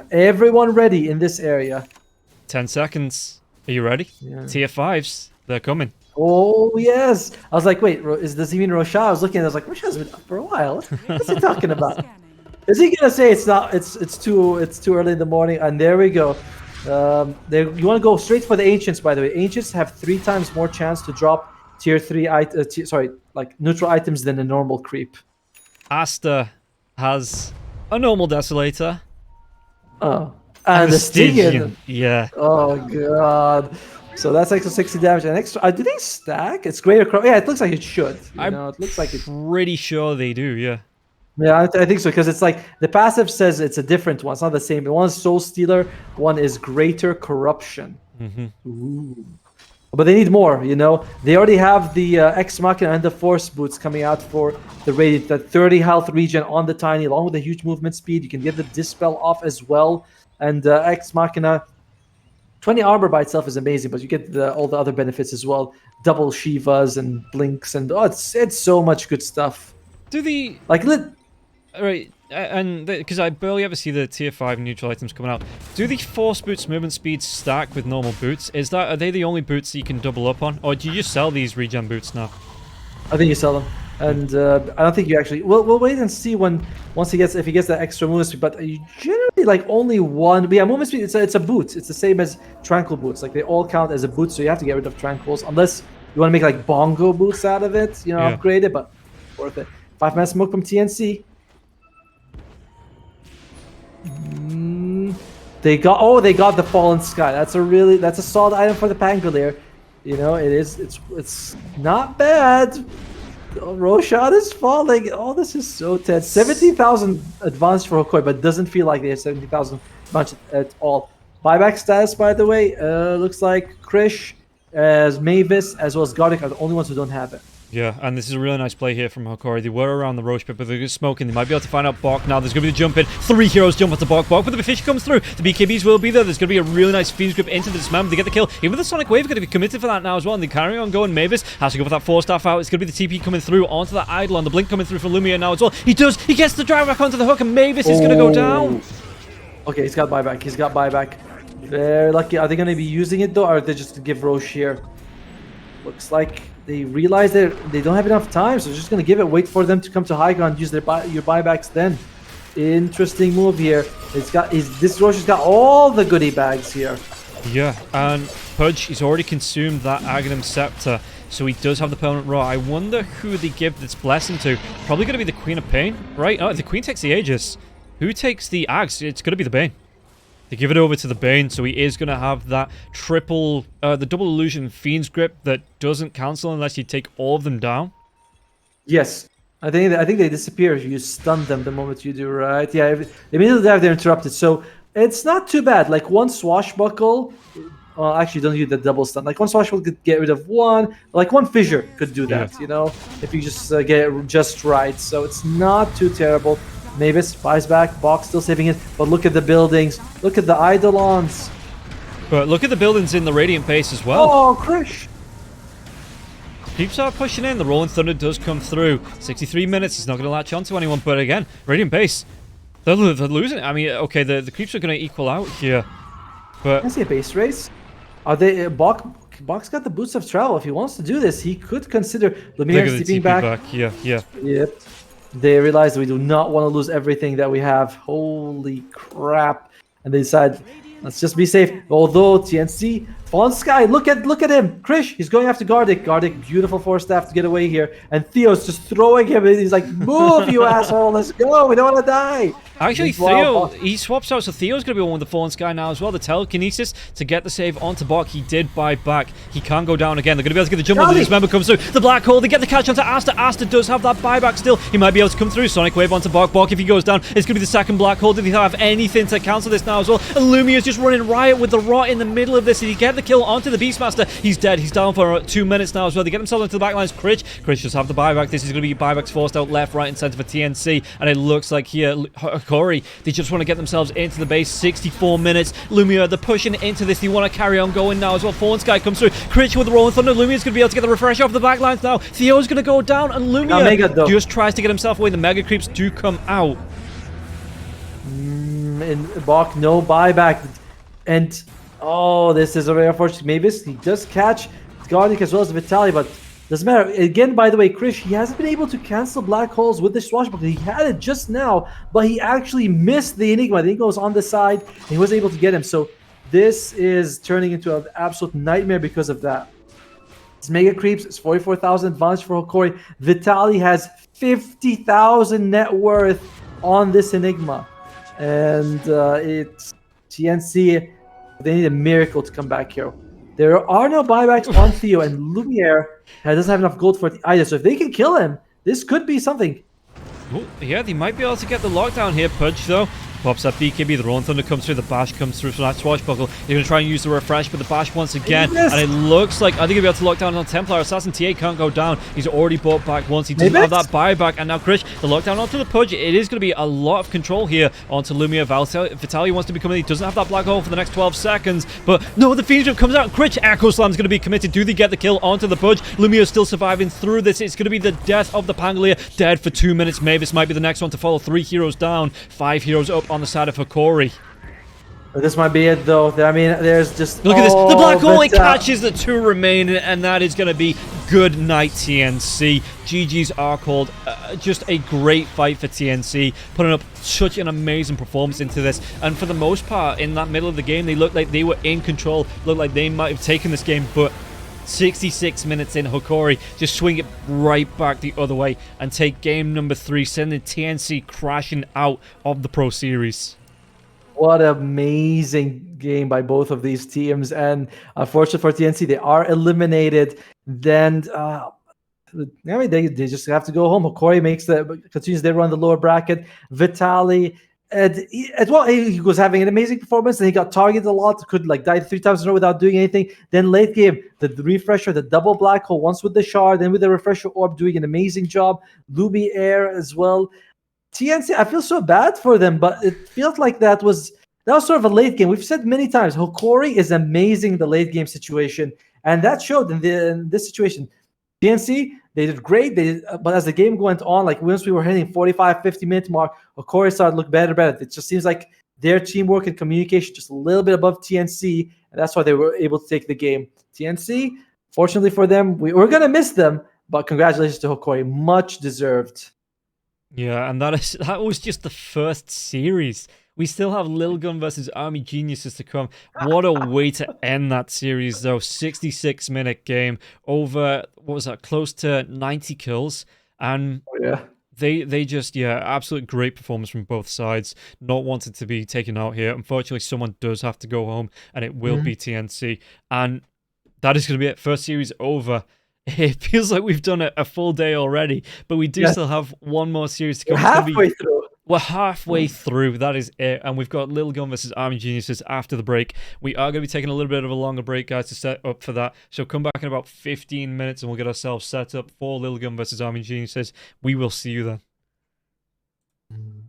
everyone ready in this area. 10 seconds. Are you ready? Yeah. Tier 5s, they're coming. Oh, yes. I was like, wait, does he mean Roshan? I was looking and I was like, Roshan's been up for a while. What's he talking about? Is he gonna say it's not? It's too early in the morning? And there we go. You want to go straight for the ancients, by the way. Ancients have 3 times more chance to drop tier 3 like neutral items than a normal creep. Asta has a normal desolator. Oh, and the Stygian. Yeah. Oh god. So that's extra 60 damage and extra. Do they stack? It's greater. Yeah, it looks like it should. It looks like it's pretty sure they do. Yeah. Yeah, I think so, because it's like the passive says it's a different one. It's not the same. One is Soul Stealer, one is Greater Corruption. Ooh. But they need more, you know. They already have the Ex Machina and the Force Boots coming out for the Radiant. That 30 health regen on the Tiny, along with the huge movement speed. You can get the Dispel off as well. And Ex Machina, 20 armor by itself is amazing, but you get all the other benefits as well. Double Shivas and Blinks, and it's so much good stuff. Do the... Like, Right, and because I barely ever see the tier 5 neutral items coming out. Do the Force Boots movement speed stack with normal boots? Are they the only boots that you can double up on? Or do you just sell these regen boots now? I think you sell them. And I don't think you actually... We'll wait and see if he gets that extra movement speed. But you generally like only one... But yeah, movement speed, it's a boot. It's the same as Tranquil boots. Like they all count as a boot, so you have to get rid of Tranquils. Unless you want to make like bongo boots out of it, you know, upgrade it, but worth it. 5-man smoke from TNC. They got the Fallen Sky. That's a solid item for the Pangolier. You know, it's not bad. Roshan is falling. Oh, this is so tense. 17,000 advanced for Hokori, but doesn't feel like they have 70,000 much at all. Buyback status, by the way, looks like Krish, as Mavis, as well as Gardic are the only ones who don't have it. Yeah, and this is a really nice play here from Hokori. They were around the Roche pit, but they're just smoking. They might be able to find out Bok now. There's going to be the jump in. 3 heroes jump onto Bok. Bok, but the fish comes through. The BKBs will be there. There's going to be a really nice Fiend's Grip into the dismember. They get the kill. Even the Sonic Wave are going to be committed for that now as well, and they carry on going. Mavis has to go with that 4-staff out. It's going to be the TP coming through onto that Eidolon. The Blink coming through for Lumia now as well. He does. He gets the drive back onto the hook, and Mavis is going to go down. Okay, he's got buyback. He's got buyback. Very lucky. Are they going to be using it, though, or are they just to give Roche here? Looks like they realize that they don't have enough time, so they're just going to give it, wait for them to come to high ground, use your buybacks then. Interesting move here. This Roche has got all the goodie bags here. Yeah, and Pudge, he's already consumed that Aghanim Scepter, so he does have the permanent raw. I wonder who they give this blessing to. Probably going to be the Queen of Pain, right? Oh, the Queen takes the Aegis. Who takes the Ags? It's going to be the Bane. They give it over to the Bane, so he is going to have that the double illusion Fiend's Grip that doesn't cancel unless you take all of them down. Yes, I think they disappear. You stun them the moment you do, right? Yeah, they immediately dive, they're interrupted. So it's not too bad. Like one swashbuckle, actually don't use the double stun. Like one swashbuckle could get rid of one. Like one fissure could do that. You know, if you just get it just right. So it's not too terrible. Mavis buys back, Bok still saving it, but look at the buildings, look at the Eidolons. But look at the buildings in the Radiant base as well. Oh, Krish! Keeps are pushing in, the Rolling Thunder does come through. 63 minutes, he's not going to latch onto anyone, but again, Radiant base, they're losing. I mean, okay, the creeps are going to equal out here, but... I see a base race. Are they, Bok's got the boots of travel. If he wants to do this, he could consider Lumiere stepping back. Yeah. Yep. They realize we do not want to lose everything that we have. Holy crap. And they decide, let's just be safe. Although TNC, Fallen Sky, look at him. Krish, he's going after Gardic. Gardic, beautiful 4-staff to get away here. And Theo's just throwing him. He's like, move, you asshole. Let's go. We don't want to die. Actually, Theo, he swaps out, so Theo's going to be one with the Fallen Sky now as well. The telekinesis to get the save onto Bok. He did buy back. He can go down again. They're going to be able to get the jump on. The dismember comes through. The black hole. They get the catch onto Asta. Asta does have that buyback still. He might be able to come through. Sonic Wave onto Bok. Bok, if he goes down, it's going to be the second black hole. Did he have anything to cancel this now as well? And Lumia's just running riot with the rot in the middle of this. Did he get the kill onto the Beastmaster? He's dead. He's down for 2 minutes now as well. They get themselves into the backlines. Krish just have the buyback. This is going to be buybacks forced out left, right, and center for TNC. And it looks like here, Hokori, they just want to get themselves into the base. 64 minutes. Lumia, they're pushing into this. They want to carry on going now as well. Fallen Sky comes through. Krish with the Rolling Thunder. Lumia's going to be able to get the refresh off the back lines now. Theo's going to go down, and Lumia just tries to get himself away. The Mega Creeps do come out. And Bok, no buyback. And, oh, this is a very unfortunate. Mavis, he does catch Gardic as well as Vitaly, but Doesn't matter. Again, by the way, Krish, he hasn't been able to cancel black holes with the swashbuckler. He had it just now, but he actually missed the Enigma. The Enigma was on the side, and he wasn't able to get him. So this is turning into an absolute nightmare because of that. It's Mega Creeps. It's 44,000 advantage for Hokori. Vitaly has 50,000 net worth on this Enigma. And it's TNC. They need a miracle to come back here. There are no buybacks on Theo, and Lumiere doesn't have enough gold for it either. So if they can kill him, this could be something. Oh, yeah, they might be able to get the lockdown here. Pudge, though, pops that BKB. The Rolling Thunder comes through. The Bash comes through from that Swashbuckle. They're going to try and use the Refresh, but the Bash once again. And it looks like, I think he'll be able to lock down on Templar. Assassin TA can't go down. He's already bought back once. He doesn't have that buyback. And now Krish, the lockdown onto the Pudge. It is going to be a lot of control here onto Lumia. Vitaly wants to be committed. He doesn't have that black hole for the next 12 seconds. But no, the Phoenix Jump comes out. Krish, Echo Slam's going to be committed. Do they get the kill onto the Pudge? Lumia still surviving through this. It's going to be the death of the Pangolier. Dead for 2 minutes. Mavis might be the next one to follow. 3 heroes down. 5 heroes up on the side of Hokori. This might be it, though. I mean, there's just... Look at this. The black hole catches the 2 remaining, and that is going to be good night, TNC. GG's are called. Just a great fight for TNC, putting up such an amazing performance into this. And for the most part, in that middle of the game, they looked like they were in control. Looked like they might have taken this game, but 66 minutes in, Hokori just swing it right back the other way and take game number 3, sending TNC crashing out of the Pro Series. What an amazing game by both of these teams, and unfortunately for TNC, they are eliminated. Then, I mean, they just have to go home. Hokori continues their run the lower bracket. Vitaly, he was having an amazing performance, and he got targeted a lot. Could die 3 times in a row without doing anything. Then late game, the refresher, the double black hole, once with the shard, then with the refresher orb, doing an amazing job. Luby Air as well. TNC, I feel so bad for them, but it feels like that was sort of a late game. We've said many times, Hokori is amazing in the late game situation, and that showed in this situation. TNC, they did great, but as the game went on, once we were hitting 45, 50-minute mark, Hokori started to look better and better. It just seems like their teamwork and communication just a little bit above TNC, and that's why they were able to take the game. TNC, fortunately for them, we're going to miss them, but congratulations to Hokori. Much deserved. Yeah, and that was just the first series. We still have Lil Gun versus Army Geniuses to come. What a way to end that series, though. 66-minute game, over, what was that, close to 90 kills. And they just, absolute great performance from both sides. Not wanting to be taken out here. Unfortunately, someone does have to go home, and it will be TNC. And that is going to be it. First series over. It feels like we've done a full day already, but we do still have one more series to come. We're halfway through. That is it. And we've got Lil Gun versus Army Geniuses after the break. We are going to be taking a little bit of a longer break, guys, to set up for that. So come back in about 15 minutes and we'll get ourselves set up for Lil Gun versus Army Geniuses. We will see you then.